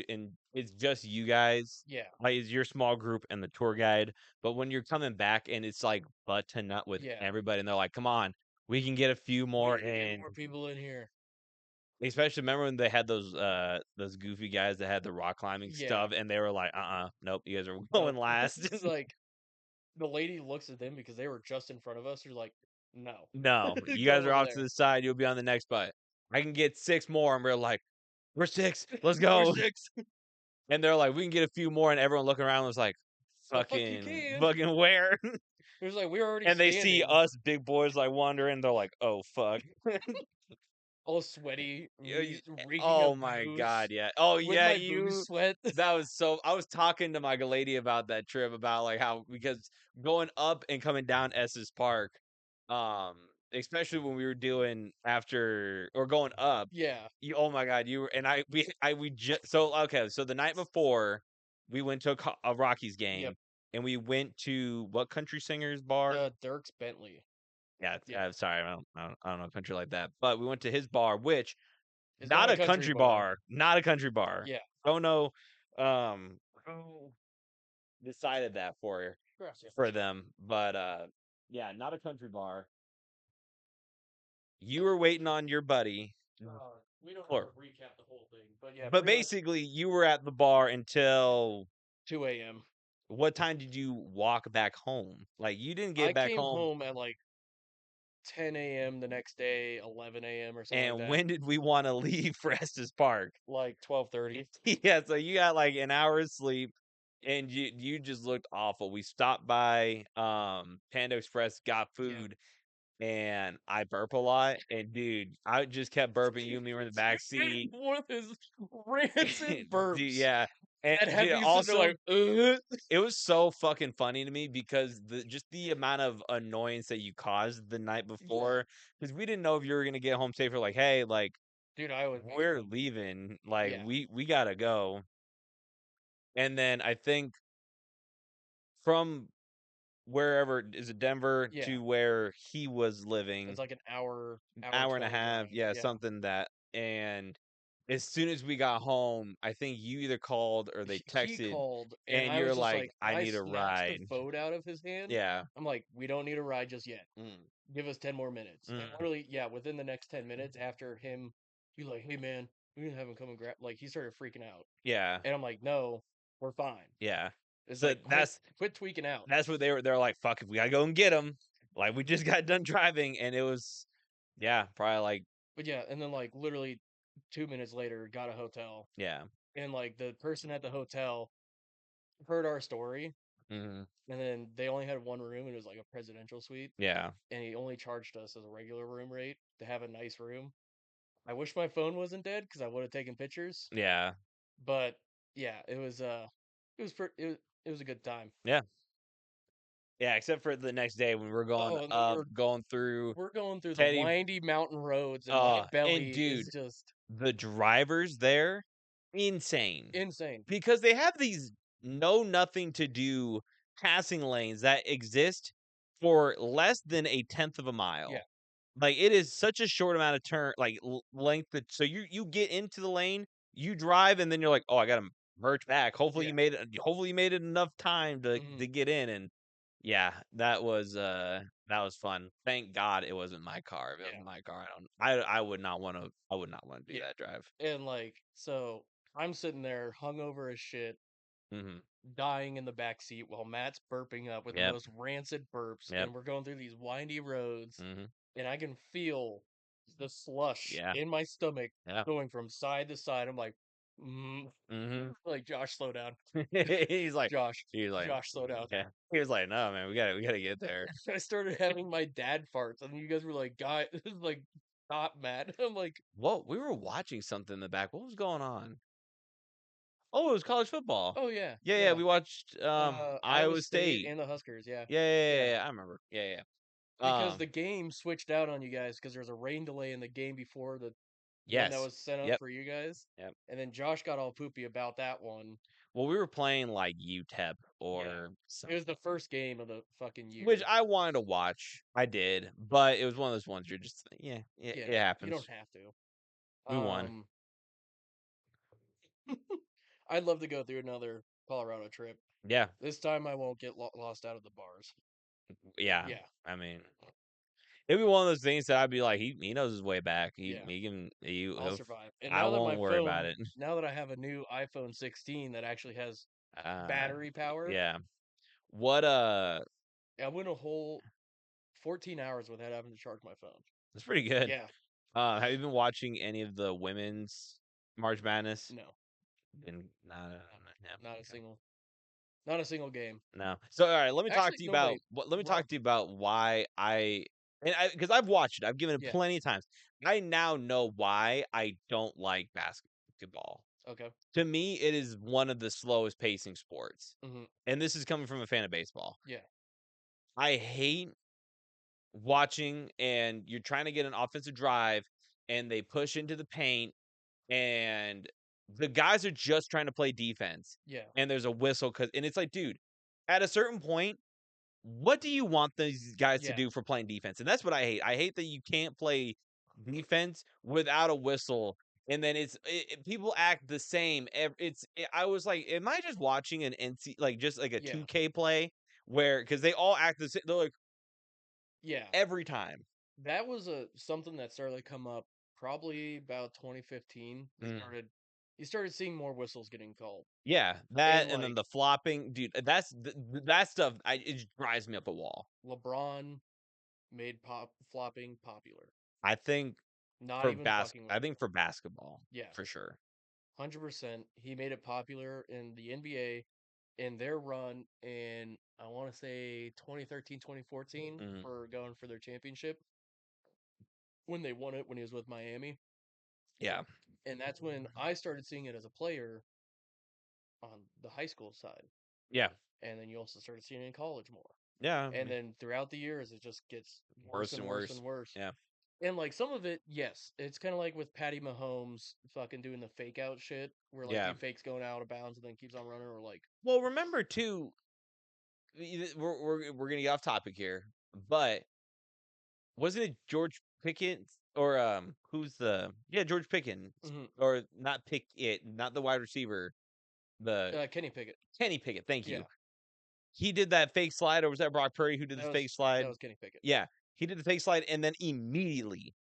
and it's just you guys? Yeah. Like it's your small group and the tour guide. But when you're coming back and it's like butt to nut with everybody, and they're like, "Come on, we can get a few more in." More people in here. Especially remember when they had those goofy guys that had the rock climbing stuff, and they were like, nope, you guys are going last. It's like the lady looks at them because they were just in front of us. You're like, no, you guys are off to the side. You'll be on the next butt. I can get 6 more, and we're like, we're 6. Let's go. We're 6. And they're like, we can get a few more, and everyone looking around was like, fucking where? It was like we were already. And they see us big boys like wandering. They're like, oh fuck. All sweaty, oh my god, yeah. Oh yeah, sweat. That was so. I was talking to my lady about that trip about like how because going up and coming down Estes Park, especially when we were doing after or going up. Yeah. Oh my god, you were and we just so okay. So the night before, we went to a Rockies game, and we went to what country singers bar? Dirks Bentley. Yeah, sorry, I don't know a country like that. But we went to his bar, which is not a country bar. Not a country bar. Yeah. Don't know who decided that for them. But yeah, not a country bar. You were waiting on your buddy. We don't have to recap the whole thing, but yeah. But basically, you were at the bar until 2 a.m. What time did you walk back home? Like you didn't get back home. I came home at like 10 a.m. the next day, 11 a.m. or something. And like that. When did we want to leave for Estes Park? Like 12:30. Yeah, so you got like an hour's sleep, and you just looked awful. We stopped by Panda Express, got food, and I burp a lot. And dude, I just kept burping. You and me were in the back seat. One of his rancid burps. Dude, yeah. And dude, also, like, it was so fucking funny to me because just the amount of annoyance that you caused the night before, because we didn't know if you were gonna get home safe. Or like, hey, like, dude, we're leaving. Like, we gotta go. And then I think from wherever is it Denver to where he was living, it's like an hour and a half, something that. And as soon as we got home, I think you either called or they texted. He called, and you're like, I need a ride. The phone out of his hand. Yeah. I'm like, we don't need a ride just yet. Give us 10 more minutes. And literally, within the next 10 minutes after him, you're like, hey man, we didn't have him come and grab. Like he started freaking out. Yeah. And I'm like, no, we're fine. Yeah. It's so like, quit tweaking out. That's what they're like, fuck, if we gotta go and get him. Like we just got done driving, and it was, probably like. But yeah, and then like literally 2 minutes later, got a hotel, Yeah. and like the person at the hotel heard our story, Mm-hmm. and then they only had one room, and it was like a presidential suite, Yeah. and he only charged us as a regular room rate to have a nice room. I wish my phone wasn't dead because I would have taken pictures, Yeah. but yeah, it was a good time. Yeah. Yeah. Except for the next day when we're going Oh, and up, going through we're going through the Teddy. windy mountain roads, and my And belly is dude, just the drivers there, insane. insane. Because they have these know nothing to do passing lanes that exist for less than a tenth of a Yeah, mile. Like it is such a short amount of turn, like length. So you get into the lane, you drive, and then you're like, oh, I gotta merge back. Hopefully yeah. you made it. Hopefully you made it enough time to Mhm. get in. And yeah, that was fun. Thank God it wasn't my car. If it was Yeah, my car, I would not want to. I would not want to do yeah. that drive. And like, so I'm sitting there hungover as shit, Hmm. dying in the back seat while Matt's burping up with the Yep. most rancid burps, Yep. and we're going through these windy roads, Hmm. and I can feel the slush Yeah. in my stomach Yeah. going from side to side. I'm like, mm, Hmm. like Josh, slow down. he's like, Josh, he's like, Josh, slow down. yeah. He was like, no, man, we gotta get there. I started having my dad farts, and you guys were like, "Guy, like, stop, Matt." I'm like, Whoa, we were watching something in the back. What was going on? Oh, it was college football. "Oh yeah, Yeah, yeah. yeah." We watched Iowa Iowa State State. and the Huskers, yeah, Yeah, yeah, yeah, yeah. yeah, I remember. Yeah, yeah. Because the game switched out on you guys because there was a rain delay in the game before the one that Yes. was set up Yep. for you guys, Yep. and then Josh got all poopy about that one. Well, we were playing like UTEP Yeah, or it was something, the first game of the fucking which year. I wanted to watch. I did, but it was one of those ones you're just yeah, Yeah, it you don't happens. have to. We won. Um, I'd love to go through another Colorado trip. Yeah. This time I won't get lost out of the bars. Yeah. Yeah, I mean, it'd be one of those things that I'd be like, he knows his way back. yeah. I'll He'll, survive. And I now that won't my worry about phone, it. now that I have a new iPhone 16 that actually has Uh, battery power, yeah. What I went a whole 14 hours without having to charge my phone. that's pretty good. Yeah, Have you been watching any of the women's March Madness? no, Been not a okay. single, not a single game. No. So all right, let me talk Actually, to you no, about wait, what let me talk wrong. to you about why I because I've watched it. I've given it Yeah, plenty of times. I now know why I don't like basketball. okay. To me, it is one of the slowest pacing sports. Hmm. And this is coming from a fan of baseball. Yeah, I hate watching and you're trying to get an offensive drive and they push into the paint and the guys are just trying to play defense yeah, and there's a whistle and it's like, dude, at a certain point, what do you want these guys to yeah, do for playing defense? And that's what I hate. I hate that you can't play defense without a whistle. And then people act the same. I was like, am I just watching an NC like just like a yeah, 2K play where because they all act the same. They're like yeah. every time. That was a something that started to come up probably about 2015. Mm. You started seeing more whistles getting called, Yeah, that and and then like the flopping, dude. That stuff. It just drives me up a wall. LeBron made pop flopping popular. I think Not even fucking I with think you. for basketball Yeah, for sure. 100%. He made it popular in the NBA in their run in, I want to say 2013, 2014 Hmm. for going for their championship when they won it when he was with Miami. Yeah, And that's when I started seeing it as a player on the high school side. yeah, And then you also started seeing it in college more. yeah. I And mean, then throughout the years, it just gets worse worse and and worse and worse. worse. Yeah, And like some of it, yes, it's kind of like with Patty Mahomes fucking doing the fake out shit, where like he yeah. fakes going out of bounds and then keeps on running, or like, Well, remember too, we're gonna get off topic here, but wasn't it George Pickens or who's the George Pickens mhm, or not Pickett, not the wide receiver, the Kenny Pickett. Kenny Pickett. Thank Yeah, you. He did that fake slide, or was that Brock Purdy who did the fake that slide? was Kenny Pickett. Yeah, he did the fake slide, and then immediately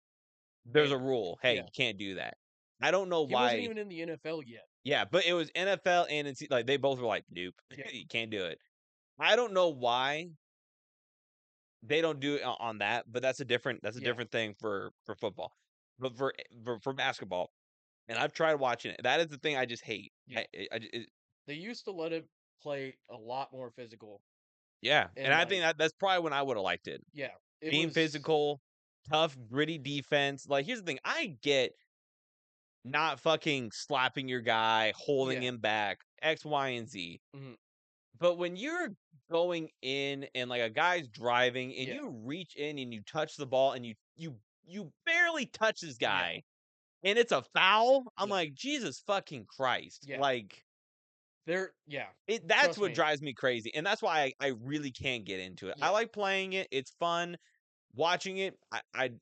there's a Banned. rule. Hey, Yeah, you can't do that. I don't know he wasn't why. even in the NFL yet. Yeah, but it was NFL and it's like they both were like, nope, Yeah, you can't do it. I don't know why they don't do it on that, but that's a yeah, different thing for football. But for basketball, And I've tried watching it. That is the thing I just hate. Yeah. It, They used to let it play a lot more physical. yeah, and And I think like, that's probably when I would have liked it. yeah, it Being was, physical, tough, gritty defense. Like, here's the thing: I get not fucking slapping your guy, holding yeah. him back, X, Y, and Z. Mhm. But when you're going in and like a guy's driving and Yeah. you reach in and you touch the ball and you barely touch this Yeah. guy and it's a foul, I'm Yeah. like, Jesus fucking Christ. Yeah. Like, Yeah. that's Trust what me. drives me crazy. And that's why I really can't get into it. I Yeah. like playing it. It's fun. Watching it,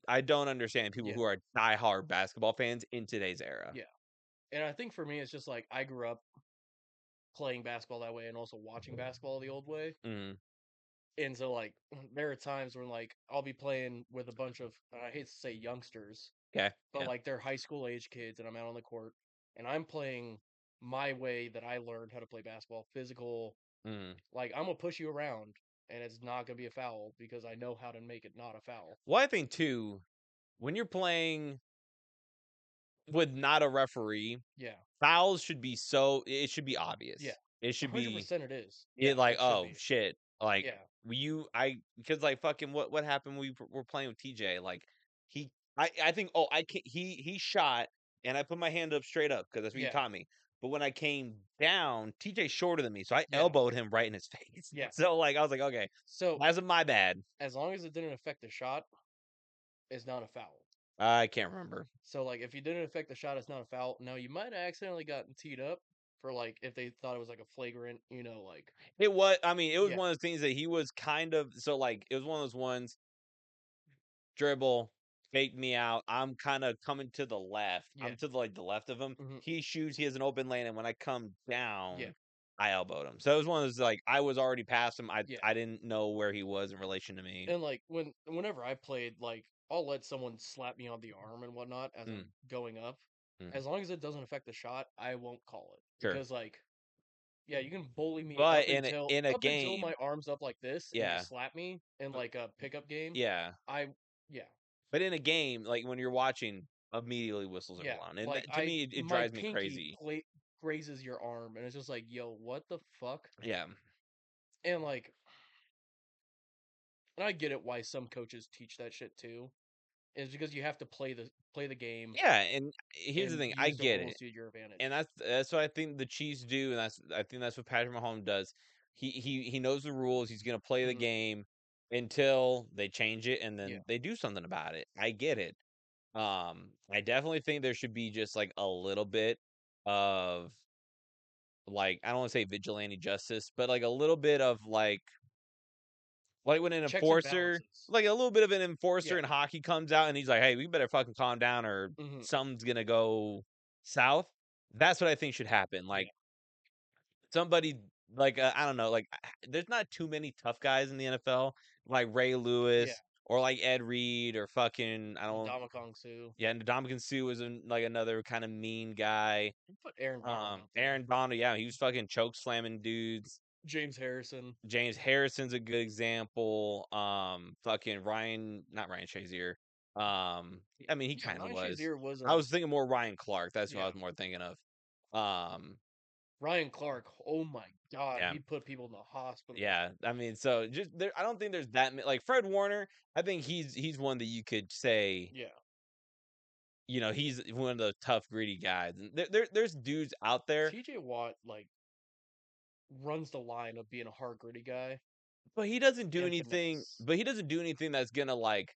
I don't understand people Yeah. who are diehard basketball fans in today's era. Yeah. And I think for me, it's just like I grew up playing basketball that way and also watching basketball the old way. Mhm. And so, like, there are times when, like, I'll be playing with a bunch of, I hate to say youngsters, Okay. but Yeah. like they're high school age kids, and I'm out on the court and I'm playing my way that I learned how to play basketball, physical. Mhm. Like, I'm gonna push you around, and it's not gonna be a foul because I know how to make it not a foul. Well, I think too, when you're playing with not a referee, Yeah, fouls should be it should be yeah, obvious. It should be 100% it is. it Yeah, like, it should oh be. shit. Like Yeah, because like fucking what happened we were playing with TJ like he I think I can he shot and I put my hand up straight up because that's what he yeah, taught me. But when I came down, TJ's shorter than me, so I yeah, elbowed him right in his face. yeah. So like I was like, okay, So that's my bad. as long as it didn't affect the shot, it's not a foul. I can't remember. So like if you didn't affect the shot, it's not a foul. Now you might have accidentally gotten teed up for like if they thought it was like a flagrant, like It was, I mean, it was yeah, one of those things that he was kind of so like it was one of those ones dribble, fake me out. I'm kind of coming to the left. yeah, I'm to the like the left of him. hmm He shoots, he has an open lane, and when I come yeah, down, I elbowed him. So it was one of those like I was already past him. I yeah. I didn't know where he was in relation to me. And like whenever I played, like I'll let someone slap me on the arm and whatnot as Mm, I'm going up. mm, As long as it doesn't affect the shot, I won't call it sure. because like yeah, you can bully me But in a up until my game, arm's up like this and you yeah. slap me in But like a pickup game. yeah. I yeah, But in a game, like when you're watching, immediately whistles are yeah. blown. And Like to I me it my drives me pinky crazy. grazes your arm and it's just like, yo, what the fuck? Yeah. And like and I get it why some coaches teach that shit too. Is because you have to play the game Yeah, and here's the and thing, I use the get rules it. to your And advantage. that's what I think the Chiefs do, and I think that's what Patrick Mahomes does. He knows the rules. He's gonna play the Mhm. game until they change it, and Yeah. then they do something about it. I get it. I definitely think there should be just like a little bit of like I don't want to say vigilante justice, but like a little bit of like when an Checks and enforcer, balances. like a little bit of an enforcer Yeah. in hockey comes out and he's like, "Hey, we better fucking calm down, or Mhm. something's gonna go south." That's what I think should happen. Yeah. Like somebody, like I don't know, like there's not too many tough guys in the NFL, like Ray Yeah. Lewis or like Ed Reed or fucking I don't. Kong Su. Yeah, and Ndamukong Suh was like another kind of mean guy. Put Aaron Donald up there. Aaron Donald, yeah, he was fucking choke slamming dudes. James Harrison. James Harrison's a good example. Fucking Ryan, not Ryan Shazier. I mean, he Yeah, kind of Ryan was. Shazier was I a was thinking more Ryan Clark. That's what I yeah. was more thinking of. Um, Ryan Clark. Oh my god, yeah, he put people in the hospital. yeah. I mean, so just there. I don't think there's that like Fred Warner. I think he's one that you could say. Yeah. He's one of the tough, gritty guys. And there's dudes out there, TJ Watt like runs the line of being a hard gritty guy but he doesn't do and anything. finesse. But he doesn't do anything that's gonna like.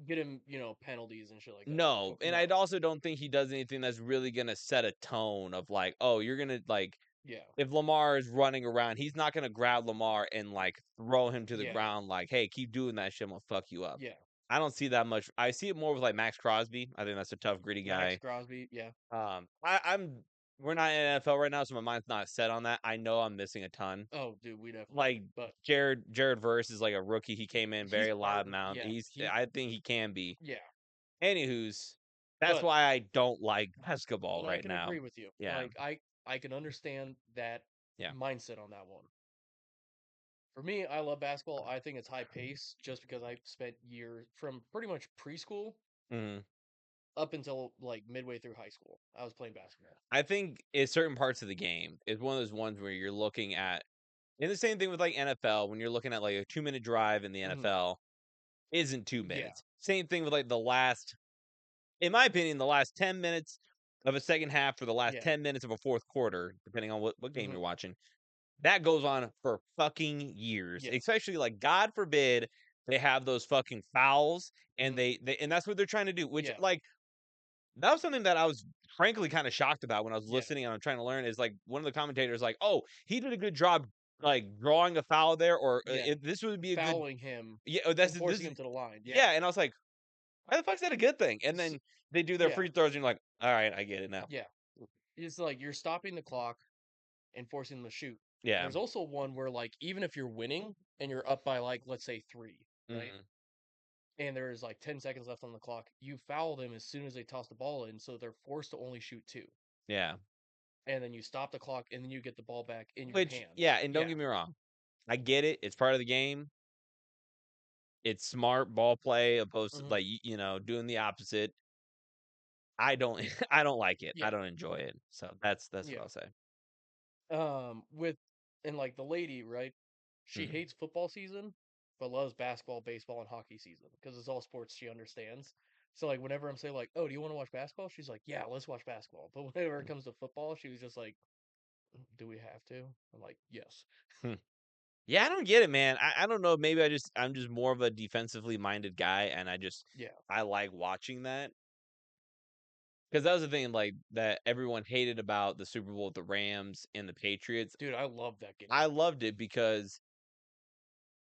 Get him, penalties and shit like that. No, and I No. also don't think he does anything that's really gonna set a tone of like, oh, you're gonna like Yeah. if Lamar is running around, he's not gonna grab Lamar and like throw him to the Yeah. ground like, hey, keep doing that shit, I'm gonna fuck you up. Yeah. I don't see that much. I see it more with like Max Crosby. I think that's a tough, gritty Max guy. Crosby. Yeah. I'm we're not in NFL right now, so my mind's not set on that. I know I'm missing a ton. Oh, dude, we definitely are. Like But Jared Verse is like a rookie. He came in he's very part. loudmouth. Yeah. I think he can be. Yeah. Anywho's, that's But why I don't like basketball and I right can now. agree with you. Yeah, Like I can understand that yeah. mindset on that one. For me, I love basketball. I think it's high pace just because I spent years from pretty much preschool Mhm. up until like midway through high school, I was playing basketball. I think in certain parts of the game, it's one of those ones where you're looking at, and the same thing with like NFL, when you're looking at like a 2-minute drive in the NFL isn't 2 Yeah. minutes. Same thing with like in my opinion, the last 10 minutes of a second half or the last Yeah. 10 minutes of a fourth quarter, depending on what game you're watching, that goes on for fucking years. Yes. Especially like, God forbid they have those fucking fouls and they and that's what they're trying to do, which Yeah. like that was something that I was frankly kind of shocked about when I was Yeah. listening and I'm trying to learn is like one of the commentators like, "Oh, he did a good job like drawing a foul there or Yeah. this would be a good." Fouling him Yeah, oh, that's and this forcing him to the line. Yeah. yeah, and I was like, "Why the fuck's that a good thing?" And S then they do their yeah. free throws and you're like, "All right, I get it now." Yeah. It's like you're stopping the clock and forcing them to shoot. Yeah. There's also one where like even if you're winning and you're up by like let's say 3, right? Mhm. And there's like 10 seconds left on the clock, you foul them as soon as they toss the ball in, so they're forced to only shoot 2. Yeah. And then you stop the clock and then you get the ball back in your Which yeah, hands. and don't Yeah. get me wrong. I get it. It's part of the game. It's smart ball play opposed to Mhm. like doing the opposite. I don't I don't like it. I Yeah. don't enjoy it. So that's what Yeah. I'll say. With and like the lady, right? She Mhm. hates football season, but loves basketball, baseball, and hockey season because it's all sports she understands. So like whenever I'm saying like, "Oh, do you want to watch basketball?" She's like, "Yeah, let's watch basketball." But whenever it comes to football, she was just like, "Do we have to?" I'm like, "Yes." Hmm. Yeah, I don't get it, man. I don't know. Maybe I'm just more of a defensively minded guy, and Yeah. I like watching that because that was the thing like that everyone hated about the Super Bowl with the Rams and the Patriots. Dude, I love that game. I loved it because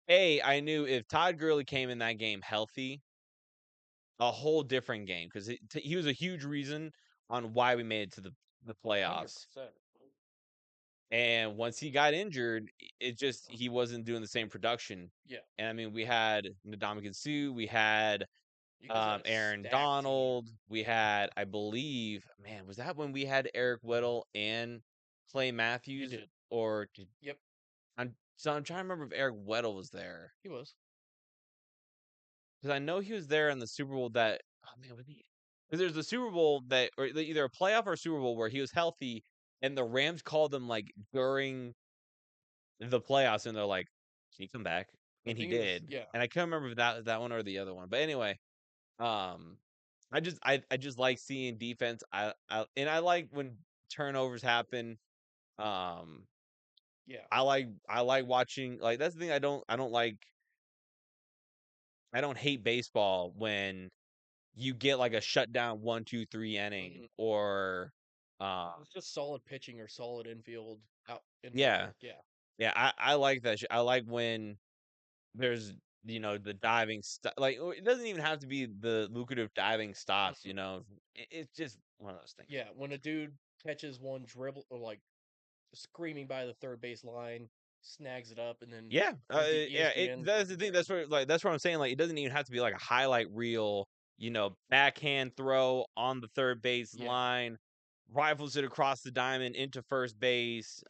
I knew if Todd Gurley came in that game healthy, a whole different game because he was a huge reason on why we made it to the playoffs. 100%. And once he got injured, it just he wasn't doing the same production. Yeah. And I mean, we had Ndamukong Suh, we had You guys had a Aaron stacked team. Donald, we had, I believe, man, was that when we had Eric Weddle and Clay You Matthews, did. or Yep, I'm trying to remember if Eric Weddle was there he was. because I know he was there in the Super Bowl that, oh man, was he? Because there's the Super Bowl that, or either a playoff or a Super Bowl where he was healthy, and the Rams called him like during the playoffs, and they're like, "Can you come back?" I And he think it was, did. yeah. And I can't remember if that one or the other one. But anyway, um, I just like seeing defense. And I like when turnovers happen. Um, Yeah. I like watching, like that's the thing I don't like. I don't hate baseball when you get like a shutdown 1, 2, 3 inning Mhm. or It's just solid pitching or solid infield yeah. work. Yeah. Yeah, I like that I like when there's, the diving stuff. Like, it doesn't even have to be the lucrative diving stops, Mhm. It's just one of those things. Yeah, when a dude catches one dribble or like screaming by the third base line, snags it up, and then Yeah, for the yeah. ESPN That's the thing. That's what I'm saying. Like, it doesn't even have to be like a highlight reel. Backhand throw on the third base yeah, line, rifles it across the diamond into first base.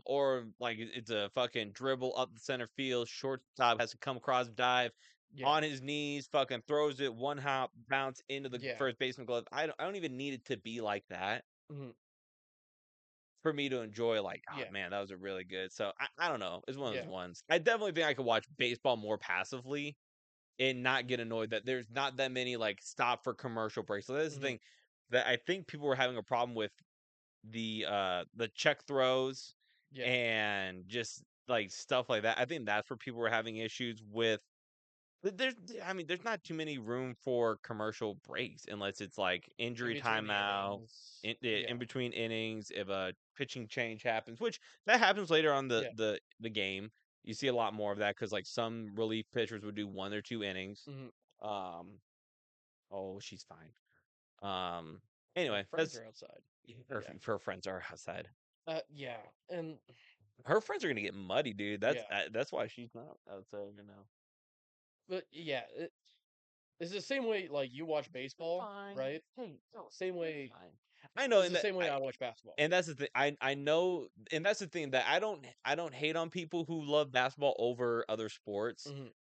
Or like it's a fucking dribble up the center field. Shortstop has to come across, dive yeah, on his knees, fucking throws it one hop, bounce into the yeah, first baseman glove. I don't even need it to be like that mhm, for me to enjoy, like, oh yeah, man, that was a really good. So I don't know. It's one of those yeah, ones. I definitely think I could watch baseball more passively and not get annoyed that there's not that many like stop for commercial breaks. So that's the mhm, thing that I think people were having a problem with the check throws yeah. and just like stuff like that. I think that's where people were having issues with. There's, I mean, there's not too many room for commercial breaks unless it's like In injury between timeout, innings, in yeah, between innings, if a pitching change happens, which that happens later on yeah, the game. You see a lot more of that because like some relief pitchers would do 1 or 2 innings. mhm. Um, oh, she's fine. My Anyway, friends that's are outside. her, Yeah, her friends are outside. yeah, and Her friends are gonna get muddy, dude. yeah, That's why she's not outside right now. but yeah, it's the same way like you watch You're baseball, fine. right? Hey, no, Same you're way. fine. I know, It's the same way I watch basketball. and that's the thing. I know, and that's the thing that I don't hate on people who love basketball over other sports. Mhm.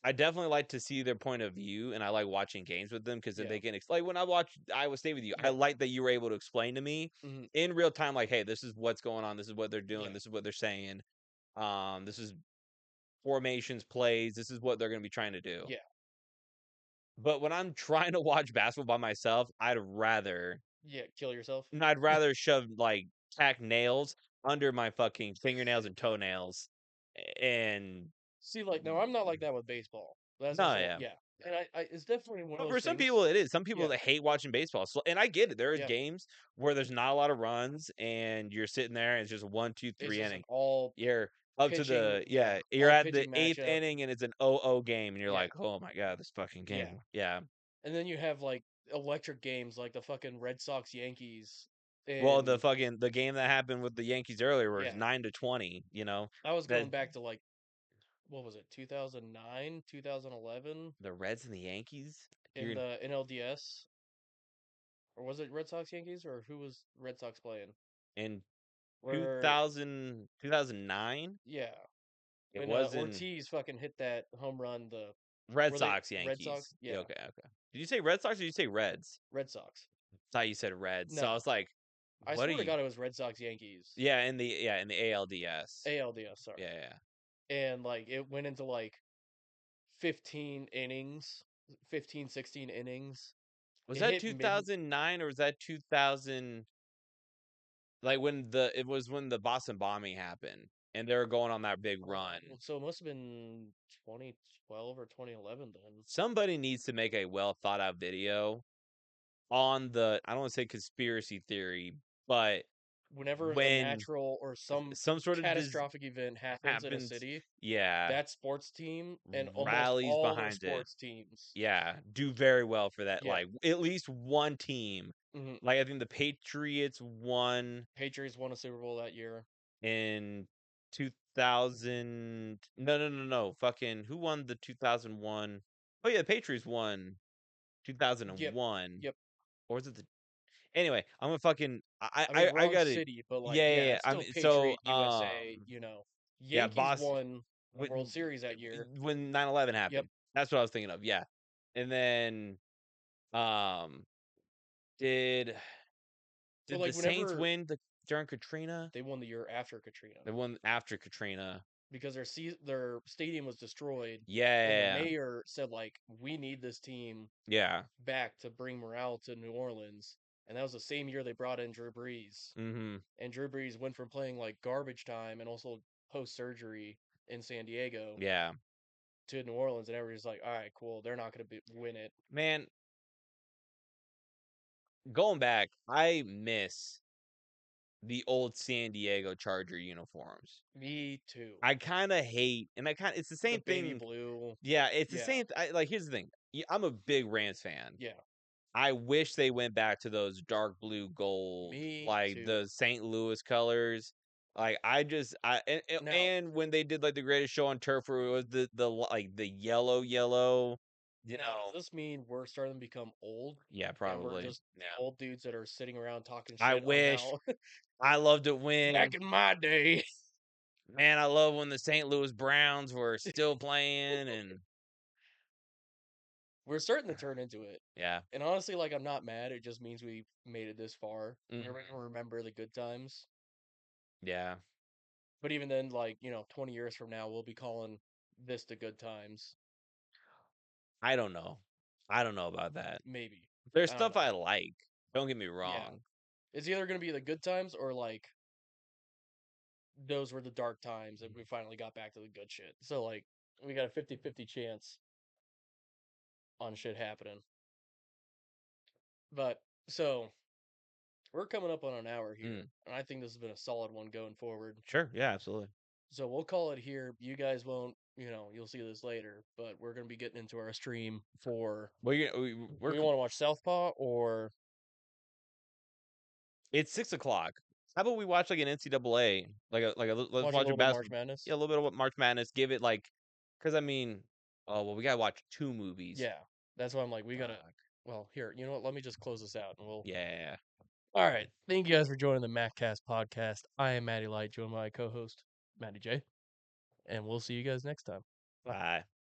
I definitely like to see their point of view, and I like watching games with them because then Yeah. they can explain. When I watch Iowa State with you, I Yep. like that you were able to explain to me Mhm. in real time, like, hey, this is what's going on, this is what they're doing, Yeah. this is what they're saying, this is formations, plays, this is what they're going to be trying to do. Yeah. But when I'm trying to watch basketball by myself, Yeah. Kill yourself. I'd rather shove like tack nails under my fucking fingernails and toenails, and See, like, no, I'm not like that with baseball. That's no, also yeah. yeah, and it's definitely one of But those for some things. people, it is. Some people Yeah. that hate watching baseball, so, and I get it. There is Yeah. games where there's not a lot of runs, and you're sitting there, and it's just one, two, It's three just an inning. all You're up to pitching. Yeah. you're All at the pitching eighth matchup. inning, and it's an 0-0 game, and you're Yeah. like, oh my god, this fucking Yeah. game. Yeah. And then you have like electric games like the fucking Red Sox Yankees. Well, And the game that happened with the Yankees earlier was yeah, 9-20. I was That going back to like, what was it, 2009, 2011 the Reds and the Yankees. in You're the NLDS, or was it Red Sox Yankees, or who was Red Sox playing? in Where 2009. yeah, It when was in Ortiz fucking hit that home run, the Red were they Sox, Red Sox? Yankees. Yeah, Yeah, okay, okay. Did you say Red Sox or did you say Reds? Red Sox. Thought you said Reds. So I No, was like, I what are swear to you? God it was Red Sox Yankees. In the ALDS. ALDS, sorry. Yeah, yeah. And like it went into like 15 innings, 15, 16 innings. Was It that hit mid. 2009 or was that 2000, like when the Boston bombing happened and they were going on that big run. So it must have been 2012 or 2011 then. Somebody needs to make a well thought out video on I don't want to say conspiracy theory, but Whenever a when natural or some some sort of catastrophic event happens in a happens, city, yeah, that sports team and almost rallies all of behind it. sports teams. Yeah, do very well for that. Yeah. Like at least one team. Hmm. Like I think the Patriots won Patriots won a Super Bowl that year. in 2000. No, no, no, no. Fucking who won the 2001? Oh yeah, the Patriots won Yep. 2001. Yep. Or was it the Anyway, I'm gonna fucking I mean, I wrong got it. city, but like, Yeah, yeah, yeah, yeah. it's still So Patriot USA, you know. yeah, Yankees boss won a World when Series that year. when 9/11 Yep. happened. That's what I was thinking of. Yeah. And then um did But did the like Saints whenever win during Katrina? they won the year after Katrina, They won after Katrina. because their stadium was destroyed, and the Yeah. mayor said like, we need this team Yeah. back to bring morale to New Orleans. And that was the same year they brought in Drew Brees. Mhm. And Drew Brees went from playing like garbage time and also post surgery in San Diego Yeah. to New Orleans, and everybody's like, all right, cool, they're not going to win it. Man, going back, I miss the old San Diego Charger uniforms. Me too. I kind of hate, and it's the The same baby thing. blue. Yeah, it's the Yeah. same. Like, here's the thing. I'm a big Rams fan. Yeah. I wish they went back to those dark blue gold, Me like too. the St. Louis colors. Like I just I Now, and when they did like the greatest show on turf, where it was the like the yellow, you now, know. does this mean we're starting to become old, Yeah, and we're probably. just Yeah. old dudes that are sitting around talking I shit on wish. how I loved it when back in my day? man, I love when the St. Louis Browns were still playing and We're starting to turn into it. yeah. And honestly, like, I'm not mad. It just means we made it this far. Mhm. We're gonna remember the good times. Yeah. But even then, like, 20 years from now, we'll be calling this the good times. I don't know. I don't know about that. Maybe. There's I don't stuff know. I like. Don't get me Yeah. wrong. It's either gonna be the good times, or like those were the dark times and we finally got back to the good shit. So like we got a 50-50 chance on shit happening. But so we're coming up on an hour here, Mm. and I think this has been a solid one going forward. Sure. Yeah, absolutely. So we'll call it here. You guys won't, you'll see this later, but we're gonna be getting into our stream for. Well, We want to watch Southpaw or it's 6 o'clock. How about we watch like an NCAA, let's watch a watch a little bit of March basketball, Madness. yeah, a little bit of March Madness. Give it like, because I mean, oh well, we gotta watch two movies. Yeah, that's why I'm like, we gotta. Fuck. Well, here, you know what? Let me just close this out, and we'll. Yeah. All right. Thank you guys for joining the Mattcast podcast. I am Matty Light, joined by my co-host Matty J, and we'll see you guys next time. Bye.